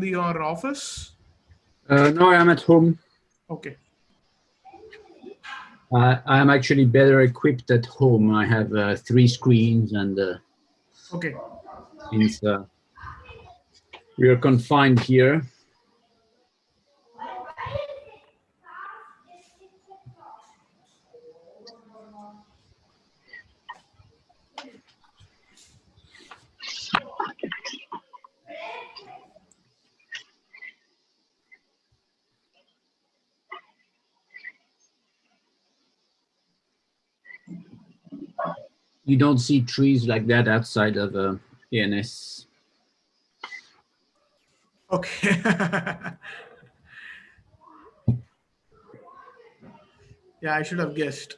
your office? No, I'm at home. Okay. I'm actually better equipped at home. I have 3 screens, and okay. Since we are confined here. You don't see trees like that outside of ENS. Okay. Yeah, I should have guessed.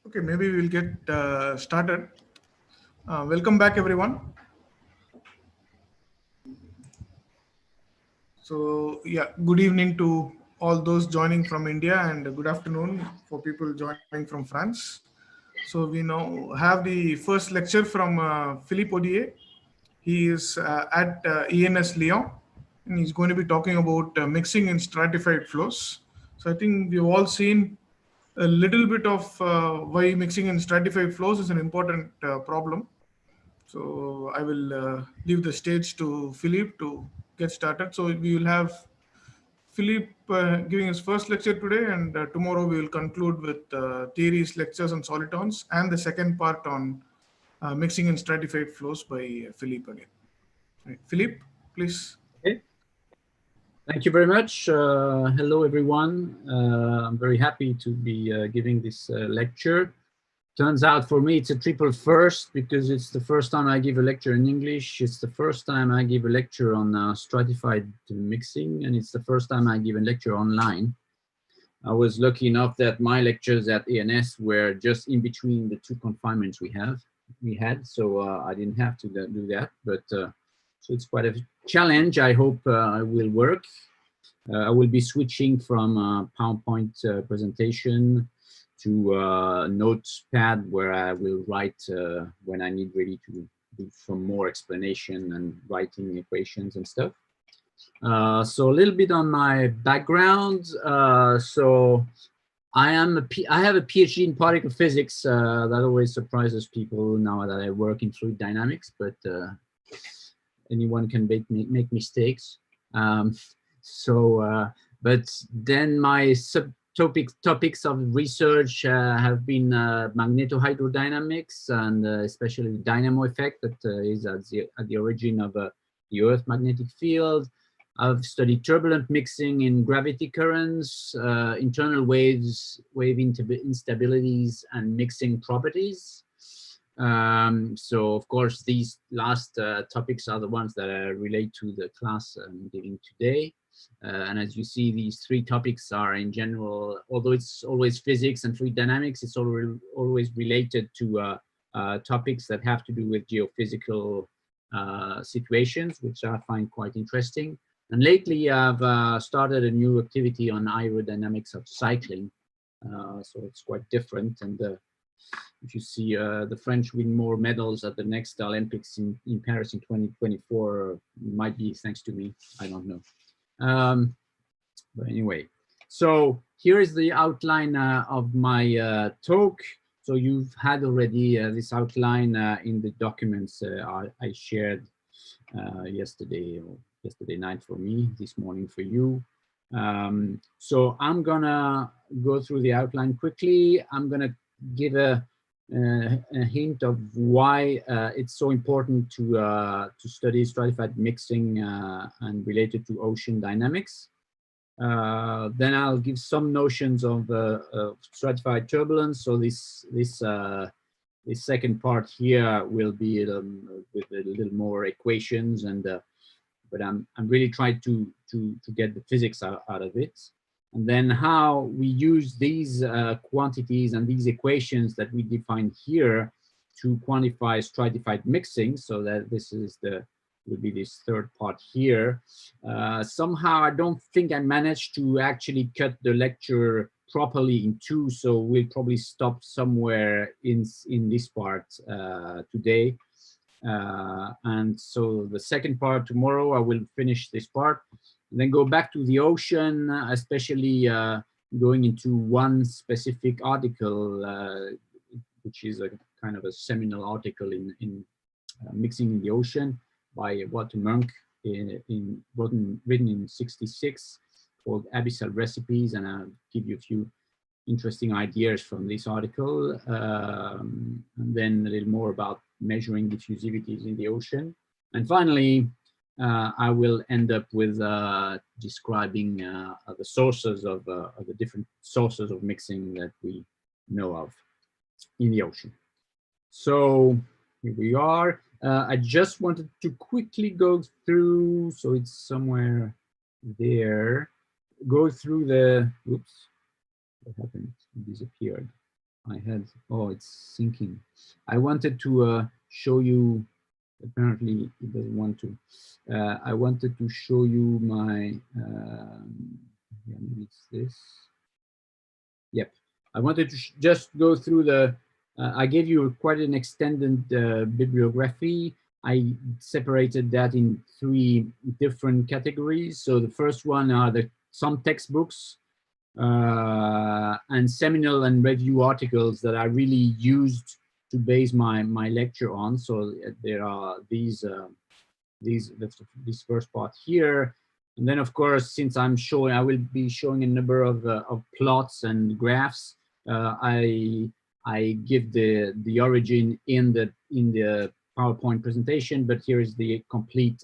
Okay, maybe we'll get started. Welcome back, everyone. So, yeah, good evening to all those joining from India, and good afternoon for people joining from France. So, we now have the first lecture from Philippe Odier. He is at ENS Lyon, and he's going to be talking about mixing in stratified flows. So I think we've all seen a little bit of why mixing in stratified flows is an important problem. So I will leave the stage to Philippe to get started. So we will have Philippe giving his first lecture today, and tomorrow we will conclude with theories, lectures on solitons, and the second part on mixing in stratified flows by Philippe again. Right. Philippe, please. Okay. Thank you very much. Hello, everyone. I'm very happy to be giving this lecture. Turns out for me it's a triple first, because it's the first time I give a lecture in English, it's the first time I give a lecture on stratified mixing, and it's the first time I give a lecture online. I was lucky enough that my lectures at ENS were just in between the 2 confinements we had, so I didn't have to do that, but so it's quite a challenge. I hope it will work. I will be switching from PowerPoint presentation to Notepad, where I will write when I need really to do some more explanation and writing equations and stuff. So a little bit on my background. So I have a PhD in particle physics. That always surprises people now that I work in fluid dynamics, but anyone can make mistakes. But then my topics of research have been magnetohydrodynamics, and especially the dynamo effect that is at the origin of the Earth magnetic field. I've studied turbulent mixing in gravity currents, internal wave instabilities, and mixing properties. So of course, these last topics are the ones that relate to the class I'm giving today. And as you see, these 3 topics are in general, although it's always physics and fluid dynamics, it's always related to topics that have to do with geophysical situations, which I find quite interesting. And lately, I've started a new activity on hydrodynamics of cycling. So it's quite different. And if you see the French win more medals at the next Olympics in Paris in 2024, might be thanks to me. I don't know. But anyway, so here is the outline of my talk. So you've had already this outline in the documents I shared yesterday night for me, this morning for you. So I'm gonna go through the outline quickly. I'm gonna give a hint of why it's so important to study stratified mixing and related to ocean dynamics. Then I'll give some notions of stratified turbulence. So this second part here will be with a little more equations, and but I'm really trying to get the physics out of it, and then how we use these quantities and these equations that we define here to quantify stratified mixing. So that this is will be this third part here. Somehow I don't think I managed to actually cut the lecture properly in two, so we'll probably stop somewhere in this part today. And so the second part tomorrow, I will finish this part and then go back to the ocean, especially going into one specific article, which is a kind of a seminal article in mixing in the ocean by Walter Munk, written in '66, called Abyssal Recipes, and I'll give you a few interesting ideas from this article, and then a little more about measuring diffusivities in the ocean. And finally, I will end up with describing the sources of the different sources of mixing that we know of in the ocean. So here we are. I just wanted to quickly go through, so it's somewhere there, go through the, oops, what happened? It disappeared. I had, oh, it's sinking. I wanted to show you, apparently it doesn't want to. I wanted to show you my, yeah, maybe it's this. Yep. I wanted to just go through the, I gave you quite an extended bibliography. I separated that in 3 different categories. So the first one are some textbooks and seminal and review articles that I really used to base my lecture on. So there are this first part here. And then of course, since I will be showing a number of plots and graphs, I give the origin in the PowerPoint presentation, but here is the complete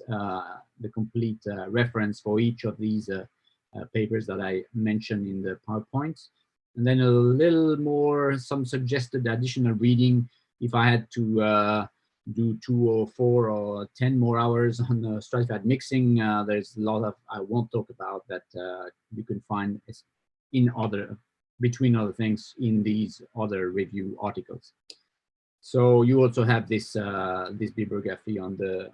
reference for each of these papers that I mentioned in the PowerPoint. And then a little more, some suggested additional reading if I had to do 2 or 4 or 10 more hours on stratified mixing. There's a lot I won't talk about that you can find in between other things in these other review articles. So you also have this this bibliography on the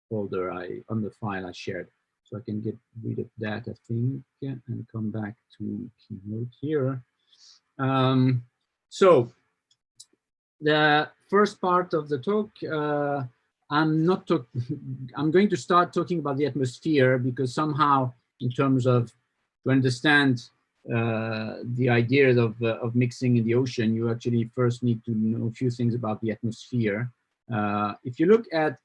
folder on the file I shared. So I can get rid of that, I think, and come back to Keynote here. So the first part of the talk, I'm going to start talking about the atmosphere, because somehow, in terms of to understand the idea of mixing in the ocean, you actually first need to know a few things about the atmosphere. If you look at,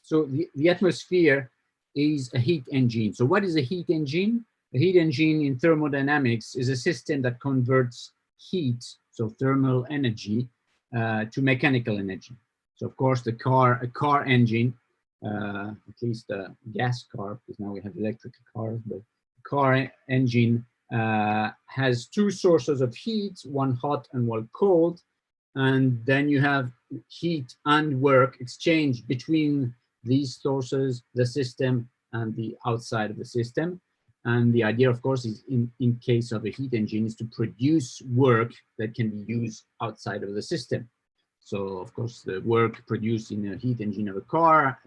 so the atmosphere is a heat engine. So what is a heat engine? A heat engine in thermodynamics is a system that converts heat, so thermal energy, to mechanical energy. So of course, a car engine, at least a gas car, because now we have electric cars, but car engine has 2 sources of heat, one hot and one cold. And then you have heat and work exchange between these sources, the system, and the outside of the system. And the idea, of course, is in case of a heat engine, is to produce work that can be used outside of the system. So, of course, the work produced in a heat engine of a car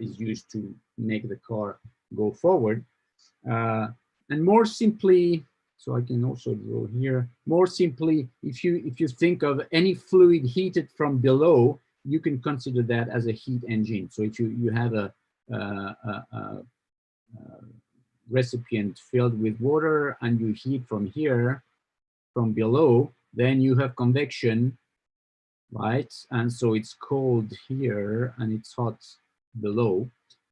is used to make the car go forward. And more simply, so I can also go here, more simply, if you think of any fluid heated from below, you can consider that as a heat engine. So if you have recipient filled with water and you heat from here, from below, then you have convection, right? And so it's cold here and it's hot below.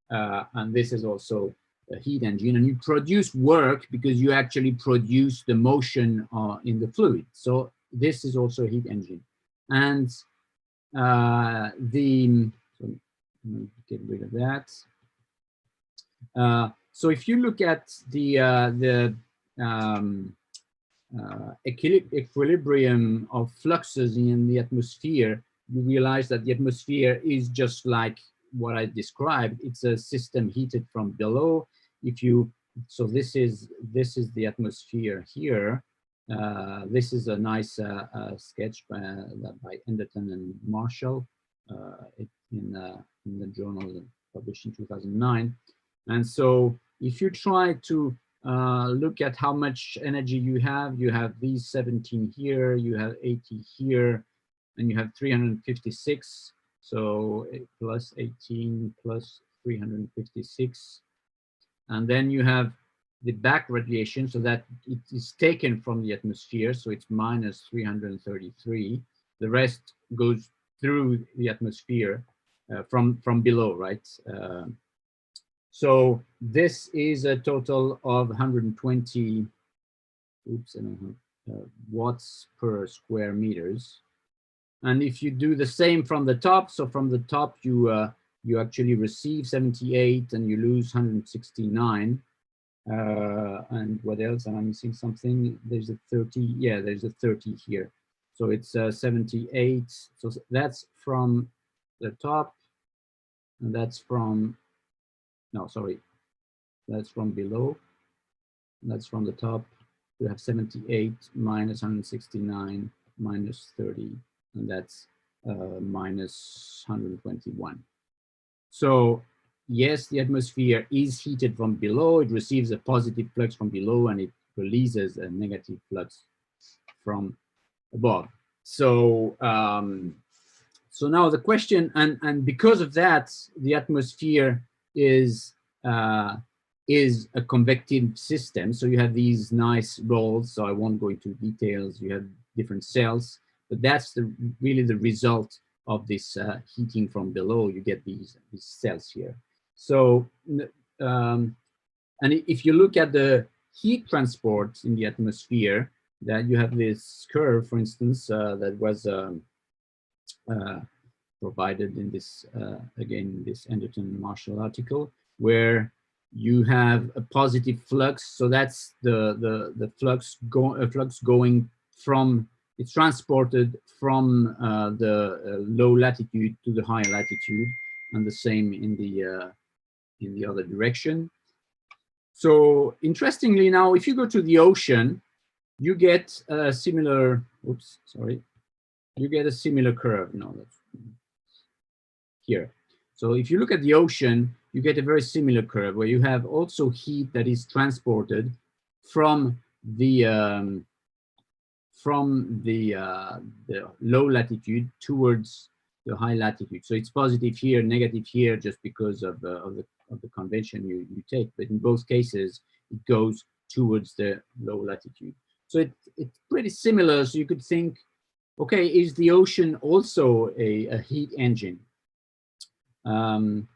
And this is also a heat engine, and you produce work because you actually produce the motion in the fluid. So this is also a heat engine. And so let me get rid of that. So if you look at the equilibrium of fluxes in the atmosphere, you realize that the atmosphere is just like what I described. It's a system heated from below. So this is the atmosphere here. This is a nice sketch by Enderton and Marshall in the journal published in 2009. And so if you try to look at how much energy you have these 17 here, you have 80 here, and you have 356. So plus 18 plus 356. And then you have the back radiation, so that it is taken from the atmosphere, so it's minus 333. The rest goes through the atmosphere from below, right? So this is a total of 120 watts per square meters. And if you do the same from the top, so from the top you actually receive 78 and you lose 169. And what else? Am I missing something? There's a 30. Yeah, there's a 30 here. So it's 78. So that's from the top, and that's from, no, sorry, that's from below. That's from the top. We have 78 minus 169 minus 30, and that's minus 121. So yes, the atmosphere is heated from below. It receives a positive flux from below, and it releases a negative flux from above. So so now the question, and because of that, the atmosphere is a convective system. So you have these nice rolls. So I won't go into details. You have different cells, but that's really the result of this heating from below. You get these cells here. So, and if you look at the heat transport in the atmosphere, that you have this curve, for instance, that was provided in this, again, this Enderton Marshall article, where you have a positive flux. So that's the flux going from, it's transported from the low latitude to the high latitude, and the same in the other direction. So interestingly, now if you go to the ocean, you get a similar, oops, sorry, you get a similar curve. No, that's here. So if you look at the ocean, you get a very similar curve where you have also heat that is transported from the low latitude towards the high latitude. So it's positive here, negative here, just because of the convention you take. But in both cases, it goes towards the low latitude. So it's pretty similar. So you could think, okay, is the ocean also a heat engine? And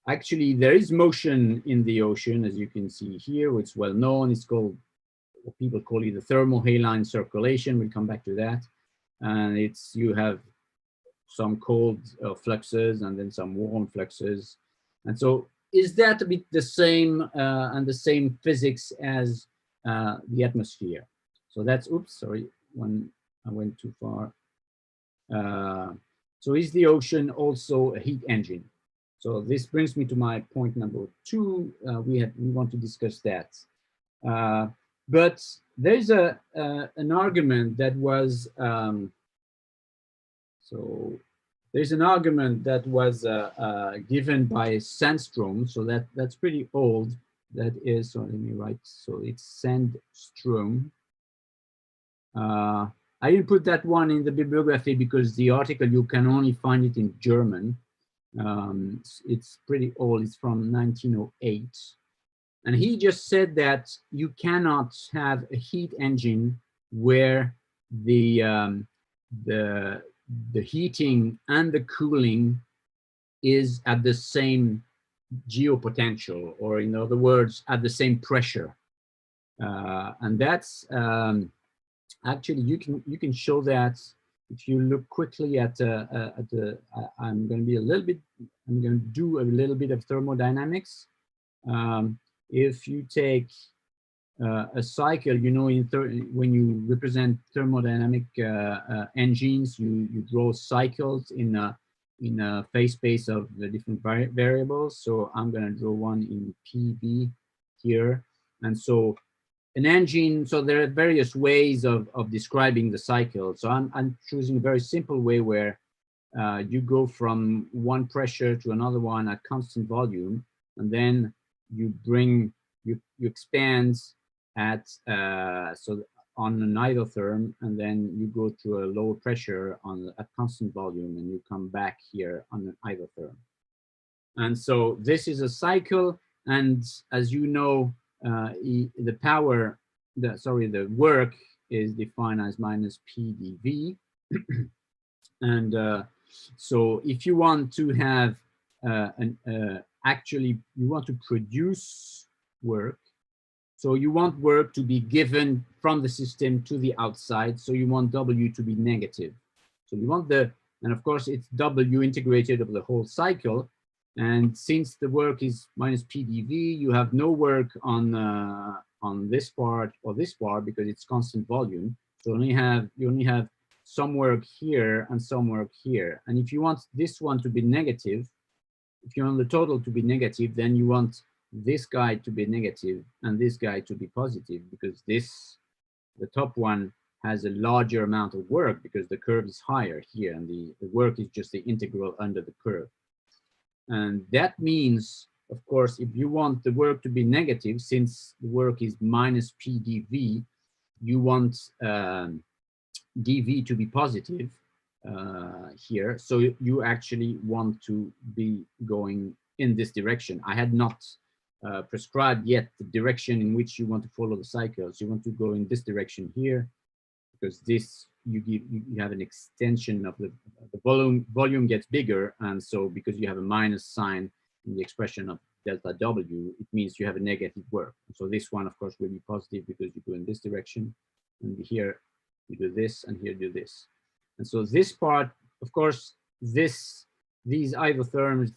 actually, there is motion in the ocean, as you can see here. It's well known. It's called, what people call it, the thermohaline circulation. We'll come back to that. And it's, you have some cold fluxes and then some warm fluxes. And so is that a bit the same and the same physics as the atmosphere? So that's, oops, sorry, when I went too far. So is the ocean also a heat engine? So this brings me to my point number 2. We want to discuss that. But there's an argument that was there's an argument that was given by Sandstrom. So that's pretty old. That is, so let me write. So it's Sandstrom. I didn't put that one in the bibliography because the article, you can only find it in German. It's pretty old. It's from 1908. And he just said that you cannot have a heat engine where the heating and the cooling is at the same geopotential, or in other words, at the same pressure. And that's actually, you can show that if you look quickly at the I'm going to do a little bit of thermodynamics. If you take a cycle, you know, when you represent thermodynamic engines, you draw cycles in a phase space of the different variables. So I'm going to draw one in PV here. And so an engine, so there are various ways of describing the cycle. So I'm choosing a very simple way where you go from one pressure to another one at constant volume, and then you expand at so on an isotherm, and then you go to a lower pressure at constant volume, and you come back here on an isotherm. And so this is a cycle, and as you know, the work is defined as minus PdV. And so if you want to have actually, you want to produce work, so you want work to be given from the system to the outside, so you want W to be negative. So you want and of course it's W integrated over the whole cycle. And since the work is minus PdV, you have no work on this part or this part because it's constant volume. So you only have some work here and some work here. And if you want this one to be negative, if you want the total to be negative, then you want this guy to be negative and this guy to be positive, because the top one has a larger amount of work because the curve is higher here, and the work is just the integral under the curve. And that means, of course, if you want the work to be negative, since the work is minus PdV, you want dV to be positive here. So you actually want to be going in this direction. I had not prescribed yet the direction in which you want to follow the cycle. So you want to go in this direction here, because this you have an extension of the volume gets bigger, and so because you have a minus sign in the expression of delta W, it means you have a negative work. So this one, of course, will be positive because you go in this direction, and here you do this, and here do this. And so this part, of course, these isotherms,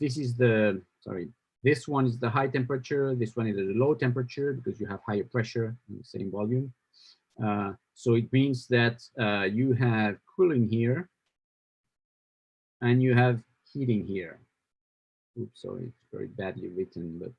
this one is the high temperature, this one is the low temperature because you have higher pressure in the same volume. So it means that you have cooling here and you have heating here. Oops, sorry, it's very badly written, but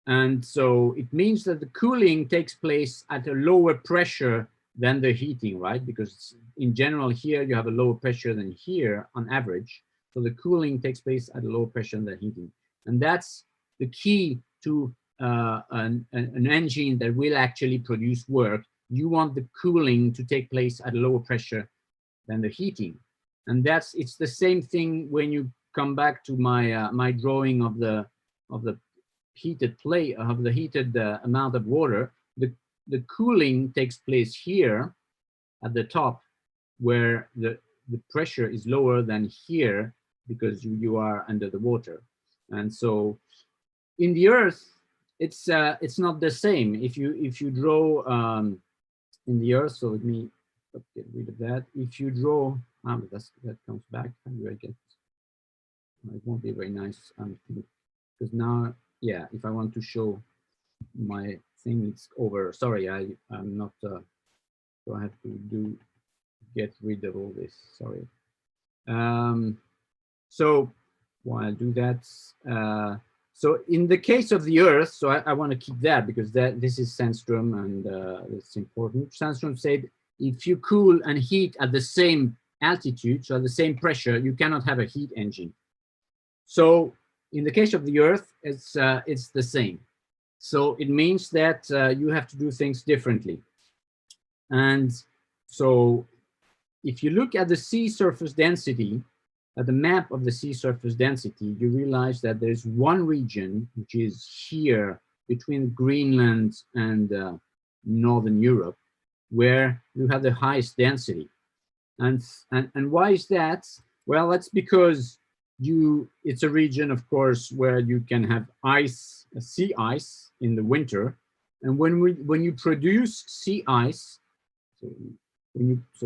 and so it means that the cooling takes place at a lower pressure than the heating, right? Because in general here you have a lower pressure than here on average. So the cooling takes place at a lower pressure than the heating. And that's the key to an engine that will actually produce work. You want the cooling to take place at a lower pressure than the heating. And it's the same thing when you come back to my my drawing of the heated amount of water. The cooling takes place here at the top, where the pressure is lower than here because you are under the water. And so in the Earth, it's not the same. If you draw in the Earth, so let me get rid of that. If you draw, that comes back. How do I get? It won't be very nice, because now, yeah, if I want to show my thing, it's over. Sorry, I'm not. So I have to get rid of all this. Sorry. So while I do that, so in the case of the Earth, so I want to keep that because this is Sandstrom, and it's important. Sandstrom said if you cool and heat at the same altitude, so at the same pressure, you cannot have a heat engine. So in the case of the Earth, it's the same. So it means that you have to do things differently. And so if you look at the sea surface density, at the map of the sea surface density, you realize that there's one region, which is here between Greenland and Northern Europe, where you have the highest density. And why is that? Well, that's because it's a region, of course, where you can have ice, sea ice in the winter. And when you produce sea ice, so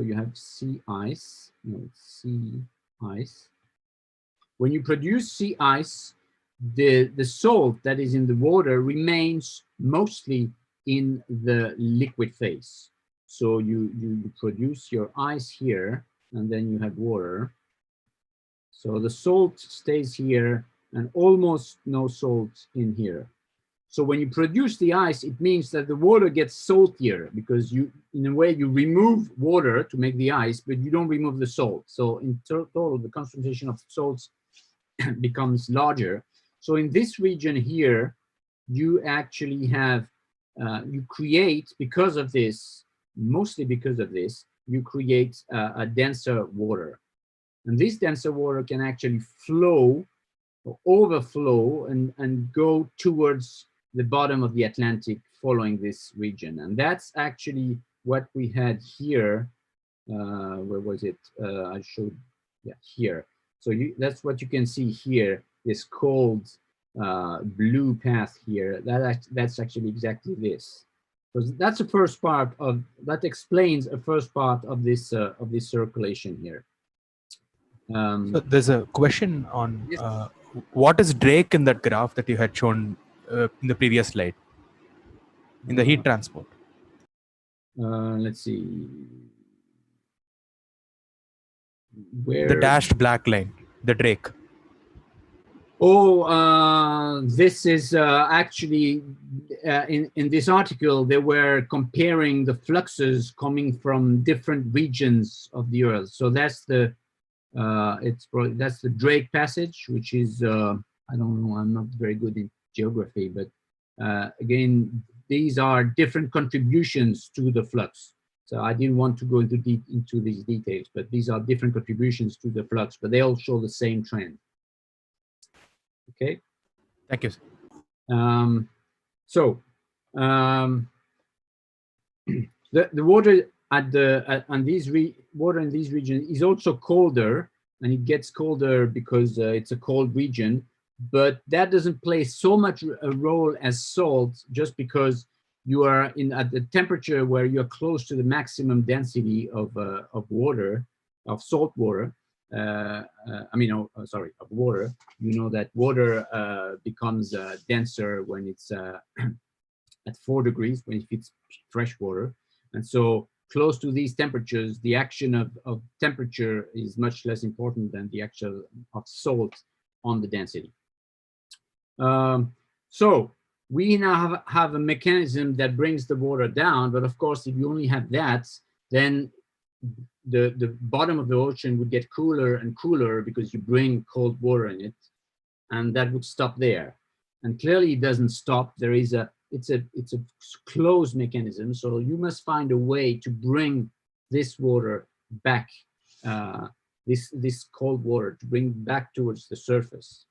you have sea ice, no, sea ice. When you produce sea ice, the salt that is in the water remains mostly in the liquid phase. So you produce your ice here, and then you have water. So the salt stays here, and almost no salt in here. So when you produce the ice, it means that the water gets saltier, because in a way, you remove water to make the ice, but you don't remove the salt. So in total, the concentration of salts becomes larger. So in this region here, you actually have, you create, because of this, mostly because of this, you create a denser water. And this denser water can actually flow or overflow and go towards the bottom of the Atlantic following this region. And that's actually what we had here. Where was it? I showed, yeah, here. So that's what you can see here, this cold blue path here. That's actually exactly this. So that's the first part of, that explains a first part of this circulation here. So there's a question on Yes. What is Drake in that graph that you had shown in the previous slide in the heat transport? Let's see. Where? The dashed black line, the Drake. Oh, this is actually in this article, they were comparing the fluxes coming from different regions of the Earth. So that's the that's the Drake passage, which is I don't know, I'm not very good in geography, but again, these are different contributions to the flux. So I didn't want to go into these details, but these are different contributions to the flux, but they all show the same trend. Okay. Thank you. The water water in these regions is also colder, and it gets colder because it's a cold region. But that doesn't play so much a role as salt, just because you are at the temperature where you're close to the maximum density of water, of salt water. Of water. You know that water becomes denser when it's at 4 degrees, when it's fresh water. And so close to these temperatures, the action of temperature is much less important than the action of salt on the density. So we now have a mechanism that brings the water down, but of course, if you only have that, then the bottom of the ocean would get cooler and cooler because you bring cold water in it, and that would stop there. And clearly it doesn't stop. It's a closed mechanism, so you must find a way to bring this water back, this cold water, to bring back towards the surface.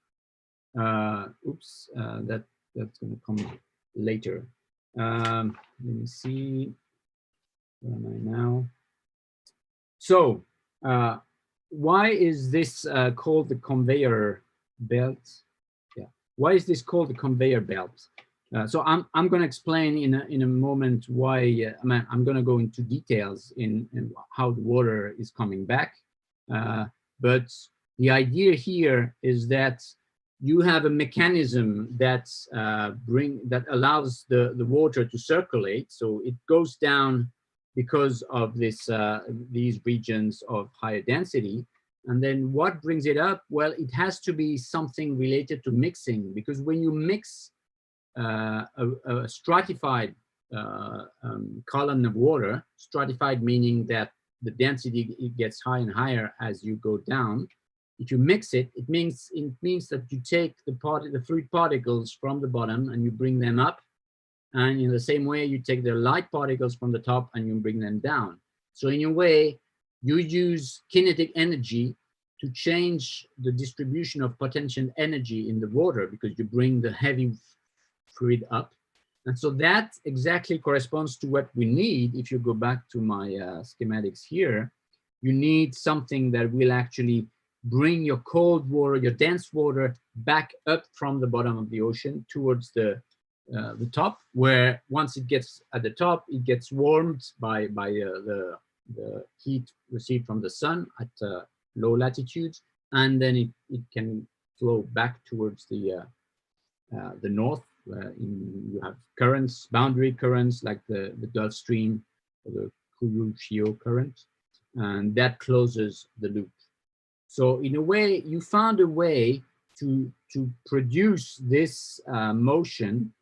That's going to come later. Let me see, where am I now? So why is this called the conveyor belt? Yeah, why is this called the conveyor belt? So I'm going to explain in a moment why. I'm going to go into details in how the water is coming back. But the idea here is that you have a mechanism that allows the water to circulate. So it goes down because of these regions of higher density. And then what brings it up? Well, it has to be something related to mixing, because when you mix a stratified column of water, stratified meaning that the density, it gets higher and higher as you go down. If you mix it, it means that you take the fluid particles from the bottom and you bring them up. And in the same way, you take the light particles from the top and you bring them down. So in a way, you use kinetic energy to change the distribution of potential energy in the water, because you bring the heavy fluid up. And so that exactly corresponds to what we need. If you go back to my schematics here, you need something that will actually bring your cold water, your dense water, back up from the bottom of the ocean towards the top, where once it gets at the top, it gets warmed by the heat received from the sun at low latitudes, and then it can flow back towards the north. You have currents, boundary currents, like the Gulf Stream or the Kuroshio current, and that closes the loop. So in a way, you found a way to produce this motion,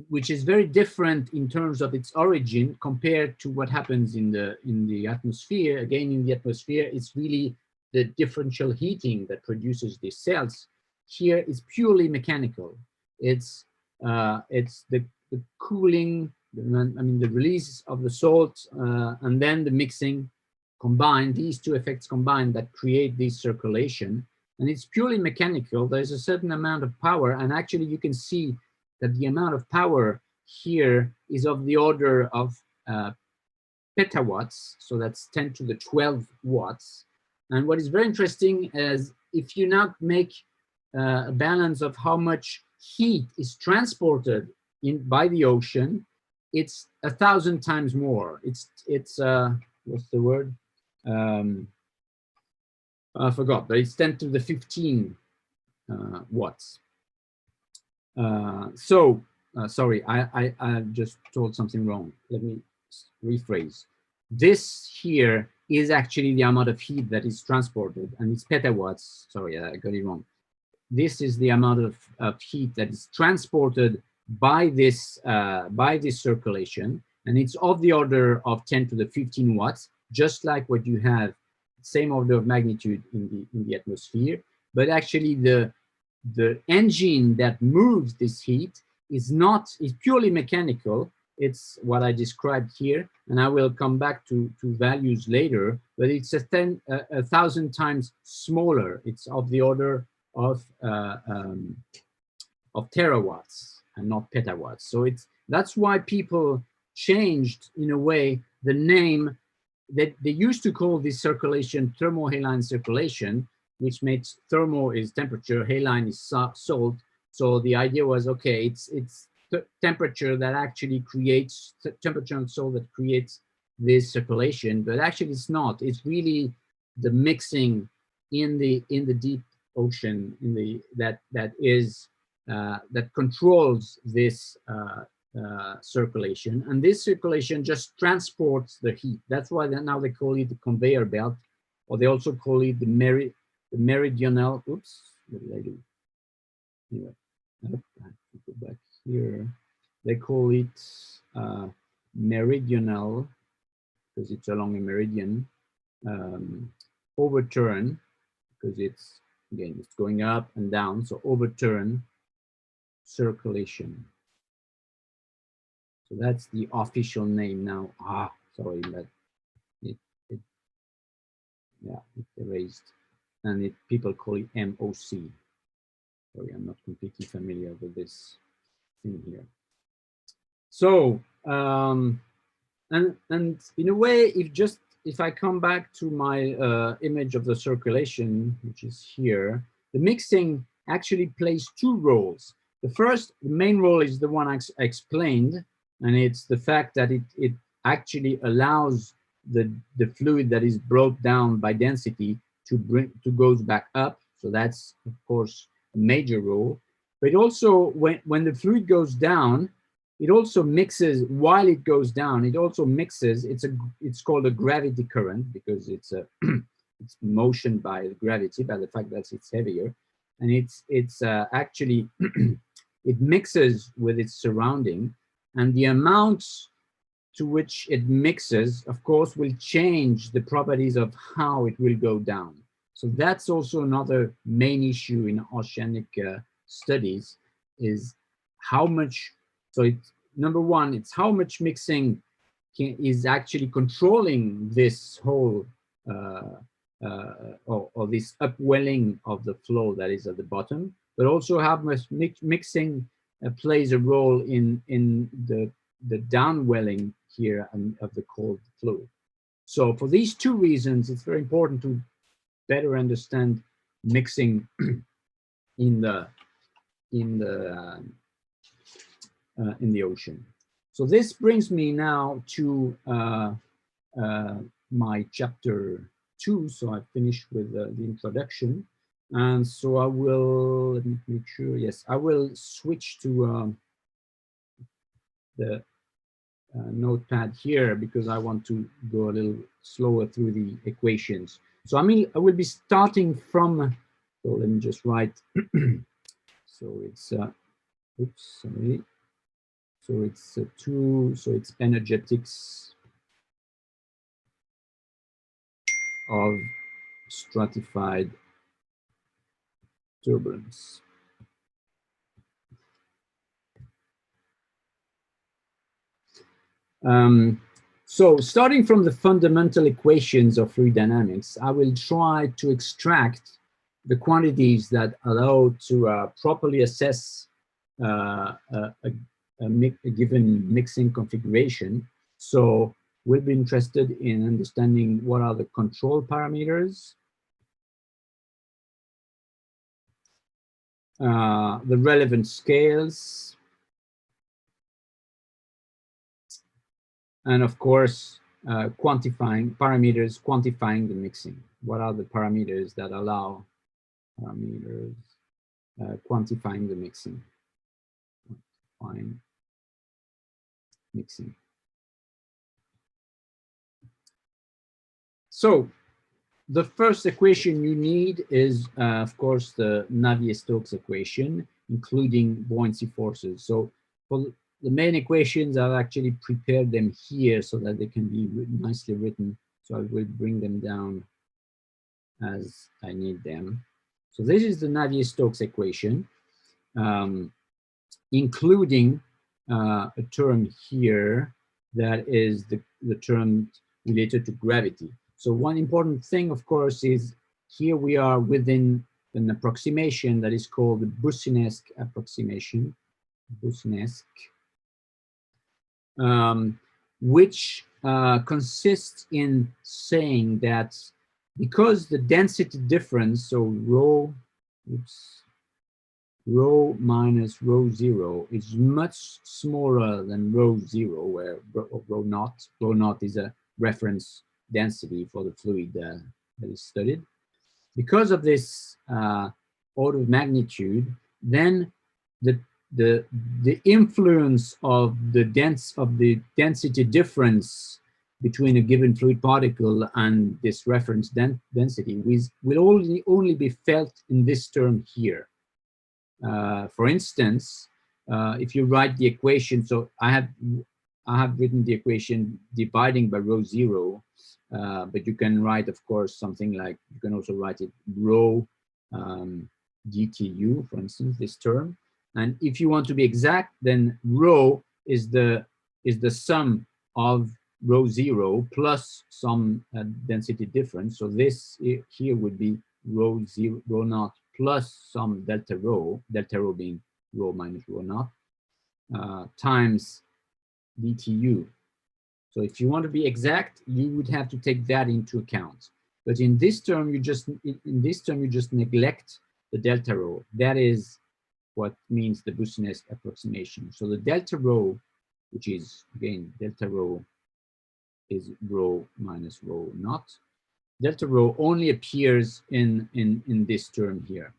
which is very different in terms of its origin compared to what happens in the atmosphere. Again, in the atmosphere, it's really the differential heating that produces these cells. Here, it's purely mechanical. It's the cooling, the release of the salt, and then the mixing combined. These two effects combined that create this circulation, and it's purely mechanical. There's a certain amount of power, and actually, you can see that the amount of power here is of the order of petawatts, so that's 10 to the 12 watts. And what is very interesting is if you now make a balance of how much heat is transported by the ocean, it's 1,000 times more. It's what's the word? I forgot, but it's 10 to the 15 watts. Sorry, I just told something wrong. Let me rephrase. This here is actually the amount of heat that is transported, and it's petawatts. Sorry, I got it wrong. This is the amount of heat that is transported by this circulation, and it's of the order of 10 to the 15 watts, just like what you have, same order of magnitude in the atmosphere. But actually, the engine that moves this heat is purely mechanical. It's what I described here, and I will come back to values later, but it's 1,000 times smaller. It's of the order of terawatts and not petawatts. So that's why people changed, in a way, the name that they used to call this circulation thermohaline circulation, which makes thermo is temperature, haline is salt. So the idea was, okay, it's temperature that actually creates, temperature and salt that creates this circulation, but actually it's not. It's really the mixing in the deep ocean, that controls this circulation, and this circulation just transports the heat. That's why now they call it the conveyor belt, or they also call it the meridional. Oops, what did I do? Anyway, I have to go back here. They call it meridional because it's along a meridian. Overturn, because it's going up and down. So overturn circulation. So that's the official name now. Sorry, but it's erased, and people call it MOC. Sorry, I'm not completely familiar with this thing here. So, and in a way, if I come back to my image of the circulation, which is here, the mixing actually plays two roles. The main role is the one I explained, and it's the fact that it actually allows the fluid that is brought down by density to goes back up. So that's, of course, a major role. But also, when the fluid goes down, it also mixes. While it goes down, it also mixes. It's called a gravity current because it's motion by gravity, by the fact that it's heavier, and it's actually it mixes with its surrounding, and the amounts to which it mixes, of course, will change the properties of how it will go down. So that's also another main issue in oceanic studies, is how much. So number one, it's how much mixing is actually controlling this whole or this upwelling of the flow that is at the bottom, but also how much mixing plays a role in the downwelling here of the cold fluid. So for these two reasons, it's very important to better understand mixing in the ocean. So this brings me now to my chapter 2. So I finished with the introduction, and so I will, let me make sure. Yes, I will switch to the notepad here because I want to go a little slower through the equations. So I will be starting from. So let me just write. So it's oops, sorry. So it's 2. So it's energetics of stratified turbulence. So starting from the fundamental equations of fluid dynamics, I will try to extract the quantities that allow to properly assess a given mixing configuration. So we'll be interested in understanding what are the control parameters, the relevant scales, and of course, quantifying the mixing. What are the parameters that allow quantifying the mixing? Mixing. So the first equation you need is, of course, the Navier-Stokes equation, including buoyancy forces. So for the main equations, I've actually prepared them here so that they can be nicely written. So I will bring them down as I need them. So this is the Navier-Stokes equation, including a term here that is the term related to gravity. So one important thing, of course, is here we are within an approximation that is called the Boussinesq approximation, which consists in saying that because the density difference, so rho minus rho 0 is much smaller than rho 0, where rho naught is a reference density for the fluid that is studied. Because of this order of magnitude, then the influence of the density difference between a given fluid particle and this reference density will only be felt in this term here. For instance, if you write the equation, so I have written the equation dividing by rho 0, but you can write, of course, something like, you can also write it rho dtu, for instance, this term. And if you want to be exact, then rho is the sum of rho 0 plus some density difference. So this here would be rho naught plus some delta rho being rho minus rho naught, times dtu. So if you want to be exact, you would have to take that into account. But in this term, you just neglect the delta rho. That is what means the Boussinesq approximation. So the delta rho, which is again delta rho, is rho minus rho naught. Delta rho only appears in this term here.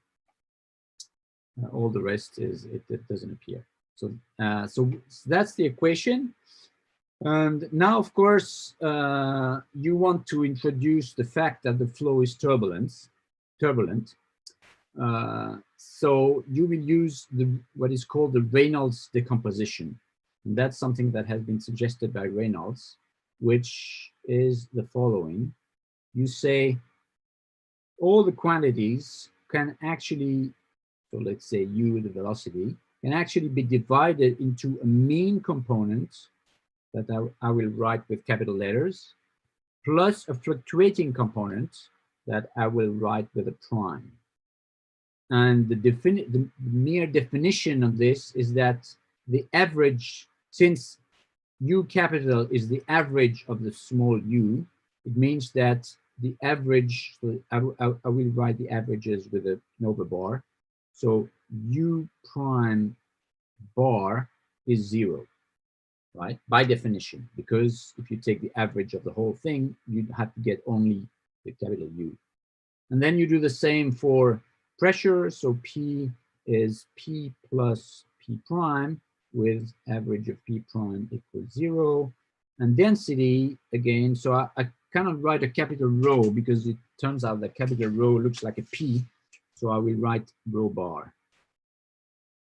All the rest is it doesn't appear. So so that's the equation. And now, of course, you want to introduce the fact that the flow is turbulent. So you will use what is called the Reynolds decomposition. And that's something that has been suggested by Reynolds, which is the following. You say all the quantities can actually, so let's say u, the velocity, can actually be divided into a mean component that I will write with capital letters, plus a fluctuating component that I will write with a prime. And the mere definition of this is that the average, since U capital is the average of the small u, it means that the average, so I will write the averages with an over bar. So U prime bar is 0, right? By definition, because if you take the average of the whole thing, you have to get only the capital U. And then you do the same for pressure. So P is P plus P prime with average of P prime equals 0. And density, again, so I cannot write a capital rho because it turns out that capital rho looks like a P. So I will write rho bar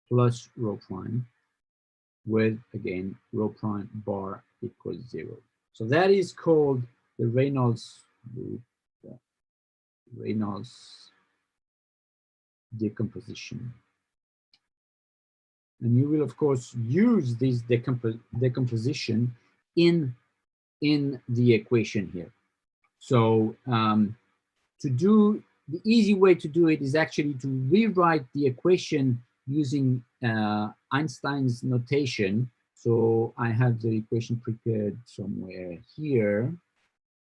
plus rho prime with, again, rho prime bar equals 0. So that is called the Reynolds decomposition. And you will, of course, use this decomposition in the equation here. So to do, the easy way to do it is actually to rewrite the equation using Einstein's notation. So I have the equation prepared somewhere here.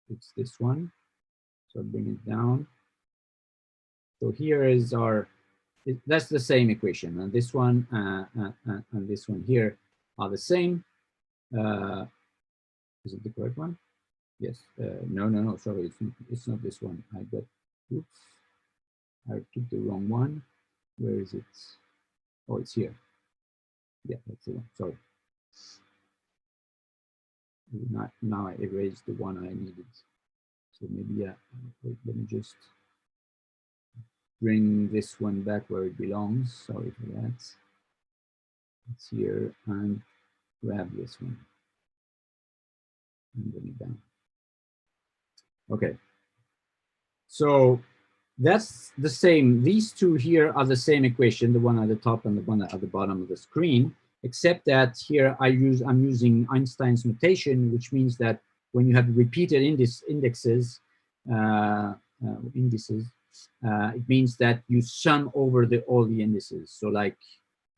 It's this one. So I'll bring it down. So here is our, that's the same equation. And this one and this one here are the same. Is it the correct one? Yes. No, sorry, it's not this one. I got, oops, I took the wrong one. Where is it? Oh, it's here. Yeah, that's the one, sorry. Now I erased the one I needed. So maybe, wait, let me just bring this one back where it belongs. Sorry for that. It's here, and grab this one and bring it down. Okay. So that's the same. These two here are the same equation, the one at the top and the one at the bottom of the screen, except that here I'm using Einstein's notation, which means that when you have repeated indices, it means that you sum over all the indices. So like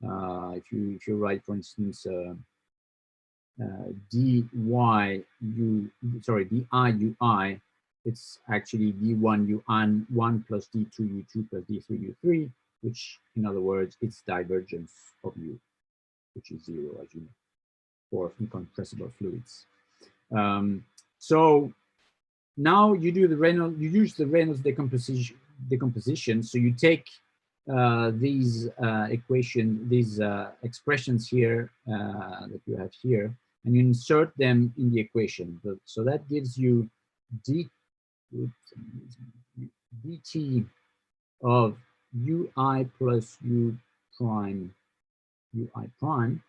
if you write, for instance, diui, it's actually d1 u1 plus d2 u2 plus d3 u3, which in other words, it's divergence of u, which is 0, as you know, for incompressible fluids. So now you do the Reynolds, you use the Reynolds decomposition. So you take these these expressions here that you have here, and you insert them in the equation. So that gives you dt of ui plus u prime ui prime.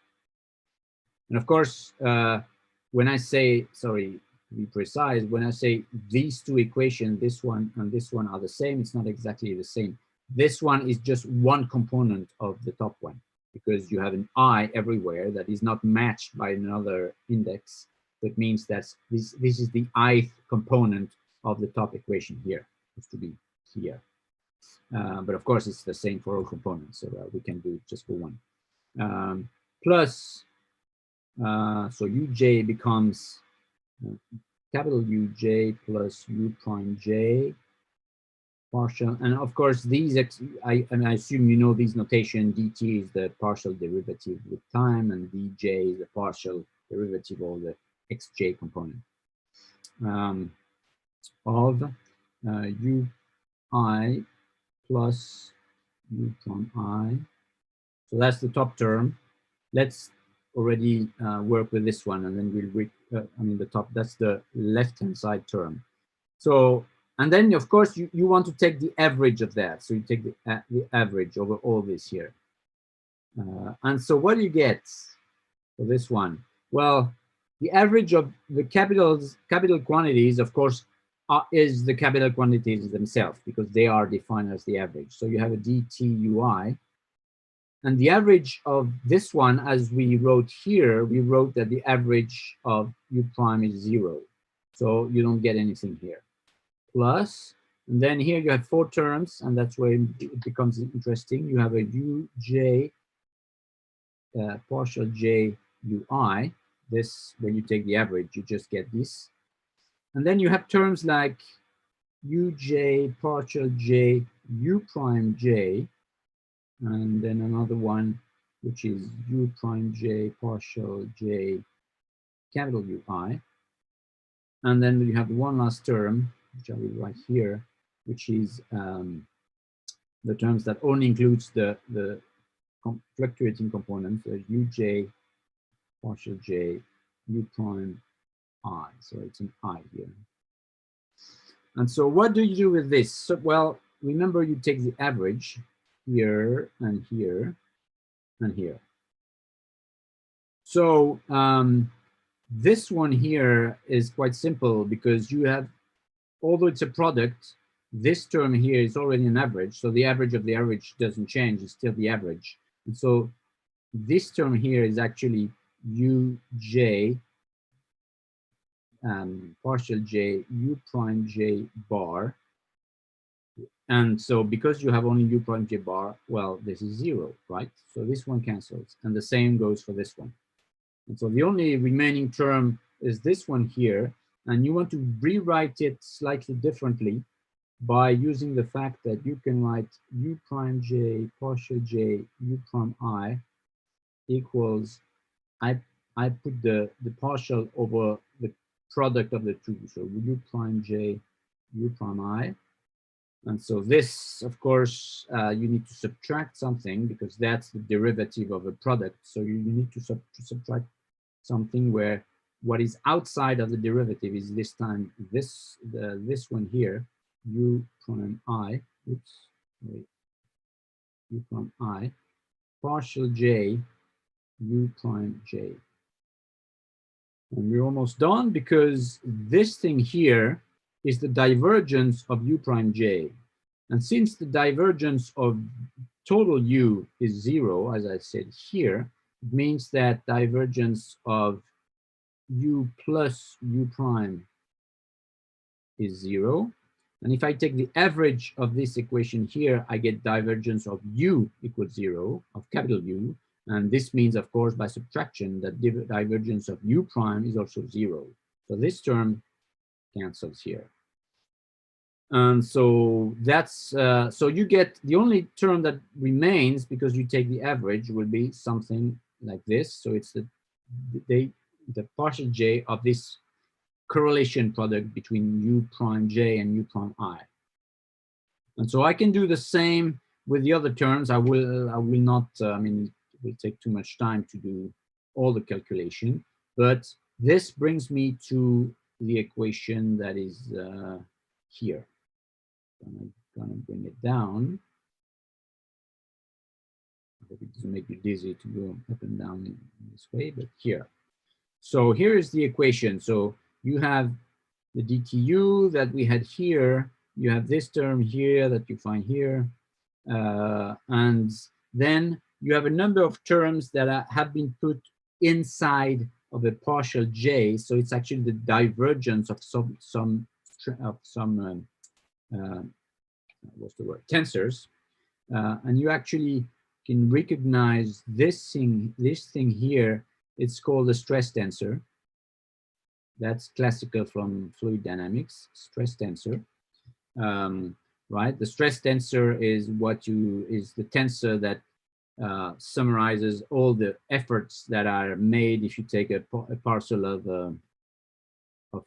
And of course, when I say, sorry, to be precise, when I say these two equations, this one and this one are the same, it's not exactly the same. This one is just one component of the top one, because you have an I everywhere that is not matched by another index. That means that this is the ith component of the top equation here, is to be here. But of course, it's the same for all components, so we can do it just for one. Plus, so uj becomes capital Uj plus u prime j partial, and of course these I assume you know these notation. Dt is the partial derivative with time, and dj is the partial derivative of the xj component of ui plus u prime I. So that's the top term. Let's already work with this one, and then we'll the top, that's the left-hand side term. So, and then of course you want to take the average of that. So you take the average over all this here. And so what do you get for this one? Well, the average of the capital quantities, of course, is the capital quantities themselves, because they are defined as the average. So you have a dtui. And the average of this one, as we wrote here, we wrote that the average of u prime is 0. So you don't get anything here. Plus, And then here you have 4 terms, and that's where it becomes interesting. You have a uj partial j ui. This, when you take the average, you just get this. And then you have terms like uj partial j u prime j, and then another one which is u prime j partial j capital ui. And then you have one last term, which I will write here, which is the terms that only includes the fluctuating components, uj partial j u prime I. So it's an I here. And so what do you do with this? So, well, remember, you take the average here and here and here. So this one here is quite simple because you have, although it's a product, this term here is already an average. So the average of the average doesn't change, it's still the average. And so this term here is actually uj partial j u prime j bar. And so because you have only u prime j bar, well, this is 0, right? So this one cancels. And the same goes for this one. And so the only remaining term is this one here. And you want to rewrite it slightly differently by using the fact that you can write u prime j partial j u prime I equals, I put the partial over the product of the two. So u prime j u prime I. And so this, of course, you need to subtract something because that's the derivative of a product. So you need to subtract something where what is outside of the derivative is this time this one here, u prime I, oops, wait, u prime I, partial j, u prime j. And we're almost done because this thing here is the divergence of u prime j. And since the divergence of total u is 0, as I said here, it means that divergence of u plus u prime is 0. And if I take the average of this equation here, I get divergence of u equals 0, of capital U. And this means, of course, by subtraction, that divergence of u prime is also 0. So this term cancels here. And so that's, so you get the only term that remains because you take the average will be something like this. So it's the partial j of this correlation product between u prime j and u prime I. And so I can do the same with the other terms. I will not, I mean, it will take too much time to do all the calculation, but this brings me to the equation that is here. I'm gonna bring it down. I hope it doesn't make you dizzy to go up and down in this way, but here. So here is the equation. So you have the dtu that we had here. You have this term here that you find here. And then you have a number of terms that have been put inside of a partial j. So it's actually the divergence of some what's the word, tensors, and you actually can recognize this thing here. It's called a stress tensor. That's classical from fluid dynamics, stress tensor, right? The stress tensor is the tensor that summarizes all the efforts that are made if you take a parcel of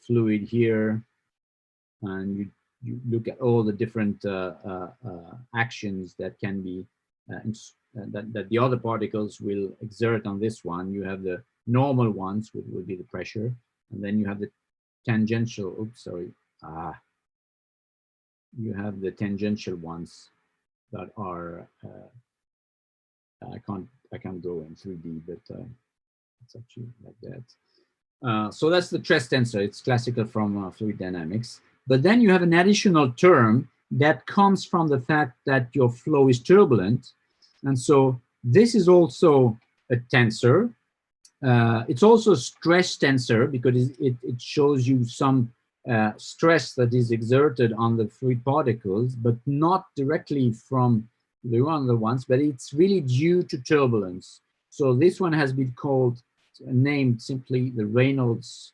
fluid here, and you look at all the different actions that can be that the other particles will exert on this one. You have the normal ones, which will be the pressure, and then you have the tangential. Oops, sorry. You have the tangential ones that are. I can't go in 3D, but it's actually like that. So that's the stress tensor. It's classical from fluid dynamics. But then you have an additional term that comes from the fact that your flow is turbulent. And so this is also a tensor. It's also a stress tensor because it shows you some stress that is exerted on the fluid particles, but not directly from the other ones, but it's really due to turbulence. So this one has been named simply the Reynolds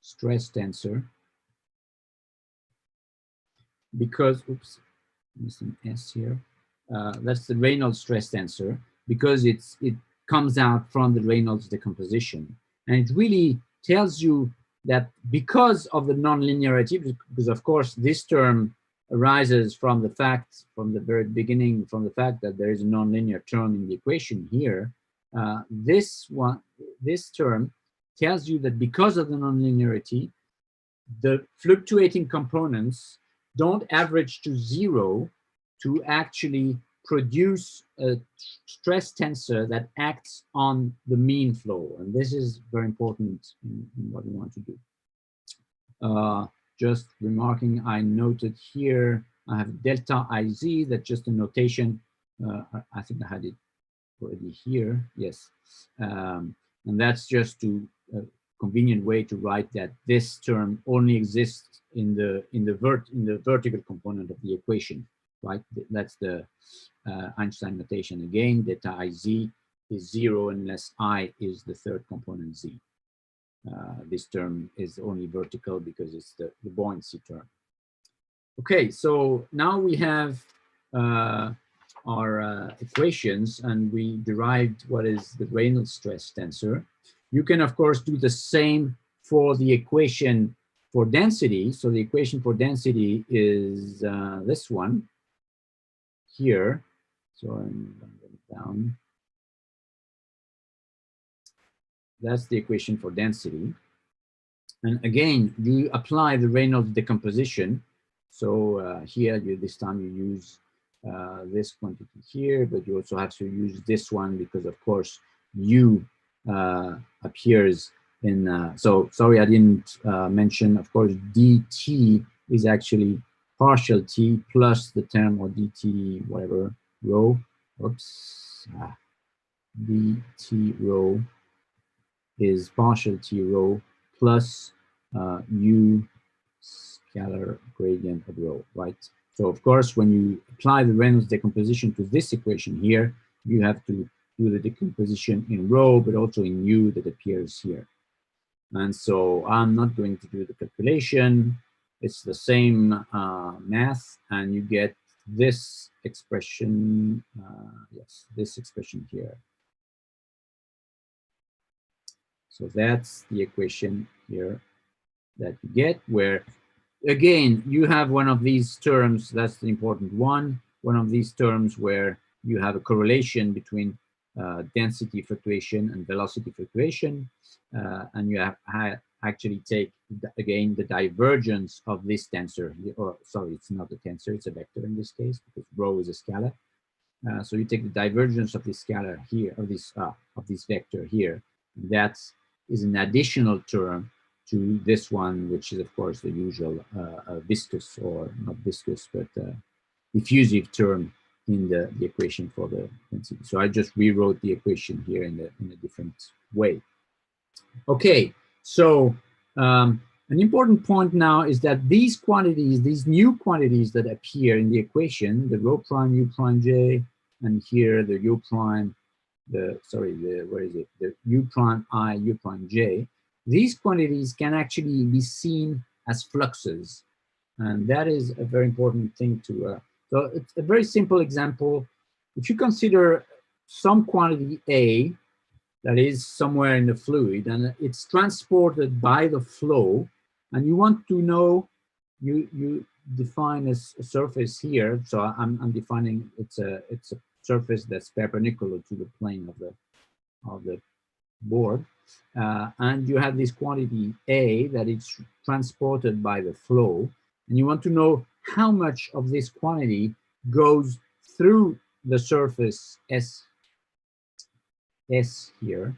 stress tensor, because, oops, missing S here. That's the Reynolds stress tensor, because it comes out from the Reynolds decomposition. And it really tells you that because of the nonlinearity, because of course this term arises from the fact, from the very beginning, from the fact that there is a nonlinear term in the equation here, this term tells you that because of the nonlinearity, the fluctuating components don't average to zero to actually produce a stress tensor that acts on the mean flow. And this is very important in what we want to do. Just remarking, I noted here, I have delta IZ, that's just a notation. I think I had it already here, yes. And that's just to a convenient way to write that this term only exists in the vertical component of the equation, right? That's the Einstein notation again. Delta IZ is 0 unless I is the third component Z. This term is only vertical because it's the buoyancy term. Okay, so now we have our equations, and we derived what is the Reynolds stress tensor. You can, of course, do the same for the equation for density. So the equation for density is this one here. So I'm going to get it down. That's the equation for density. And again, you apply the Reynolds decomposition. So here, this time you use this quantity here, but you also have to use this one because, of course, U appears in, so sorry, I didn't mention, of course, dt is actually partial t plus the term, or dt, whatever, rho, oops, dt rho is partial t rho plus u scalar gradient of rho, right? So of course, when you apply the Reynolds decomposition to this equation here, you have to do the decomposition in rho, but also in u that appears here. And so I'm not going to do the calculation. It's the same math, and you get this expression, yes, this expression here. So that's the equation here that you get, where, again, you have one of these terms, that's the important one of these terms where you have a correlation between density fluctuation and velocity fluctuation, and you have actually take, again, the divergence of this tensor, or sorry, it's not a tensor, it's a vector in this case, because rho is a scalar. So you take the divergence of this scalar here, of this vector here, that is an additional term to this one, which is, of course, the usual viscous, or not viscous, but diffusive term in the equation for the density. So I just rewrote the equation here in a different way. Okay, so an important point now is that these quantities, these new quantities that appear in the equation, the rho prime u prime j, and here the u prime, where is it? The u prime I, u prime j. These quantities can actually be seen as fluxes, and that is a very important thing to. So it's a very simple example. If you consider some quantity A that is somewhere in the fluid, and it's transported by the flow, and you want to know, you define a surface here. So I'm defining it's a surface that's perpendicular to the plane of the board, and you have this quantity A that is transported by the flow, and you want to know how much of this quantity goes through the surface S here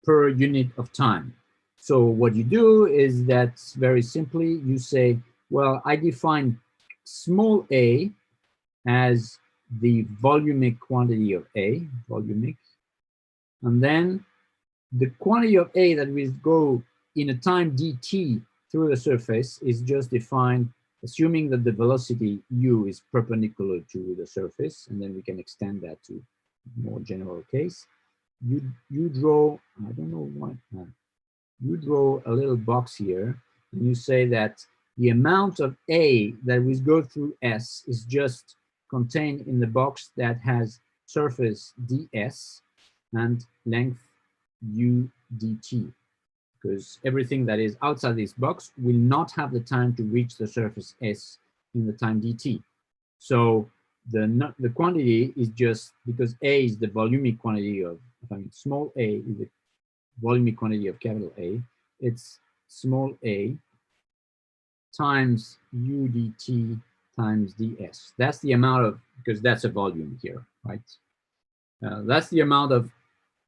per unit of time. So what you do is that very simply you say, well, I define small a as the volumic quantity of A, volumic, and then the quantity of A that will go in a time dt through the surface is just defined assuming that the velocity u is perpendicular to the surface, and then we can extend that to more general case. You draw, I don't know what, you draw a little box here, and you say that the amount of A that will go through S is just contained in the box that has surface ds and length u dt, because everything that is outside this box will not have the time to reach the surface S in the time dt. So the quantity is just, because A is the volumic quantity of, small a is the volumic quantity of capital A, it's small a times u dt times ds. That's the amount of, because that's a volume here, right? That's the amount of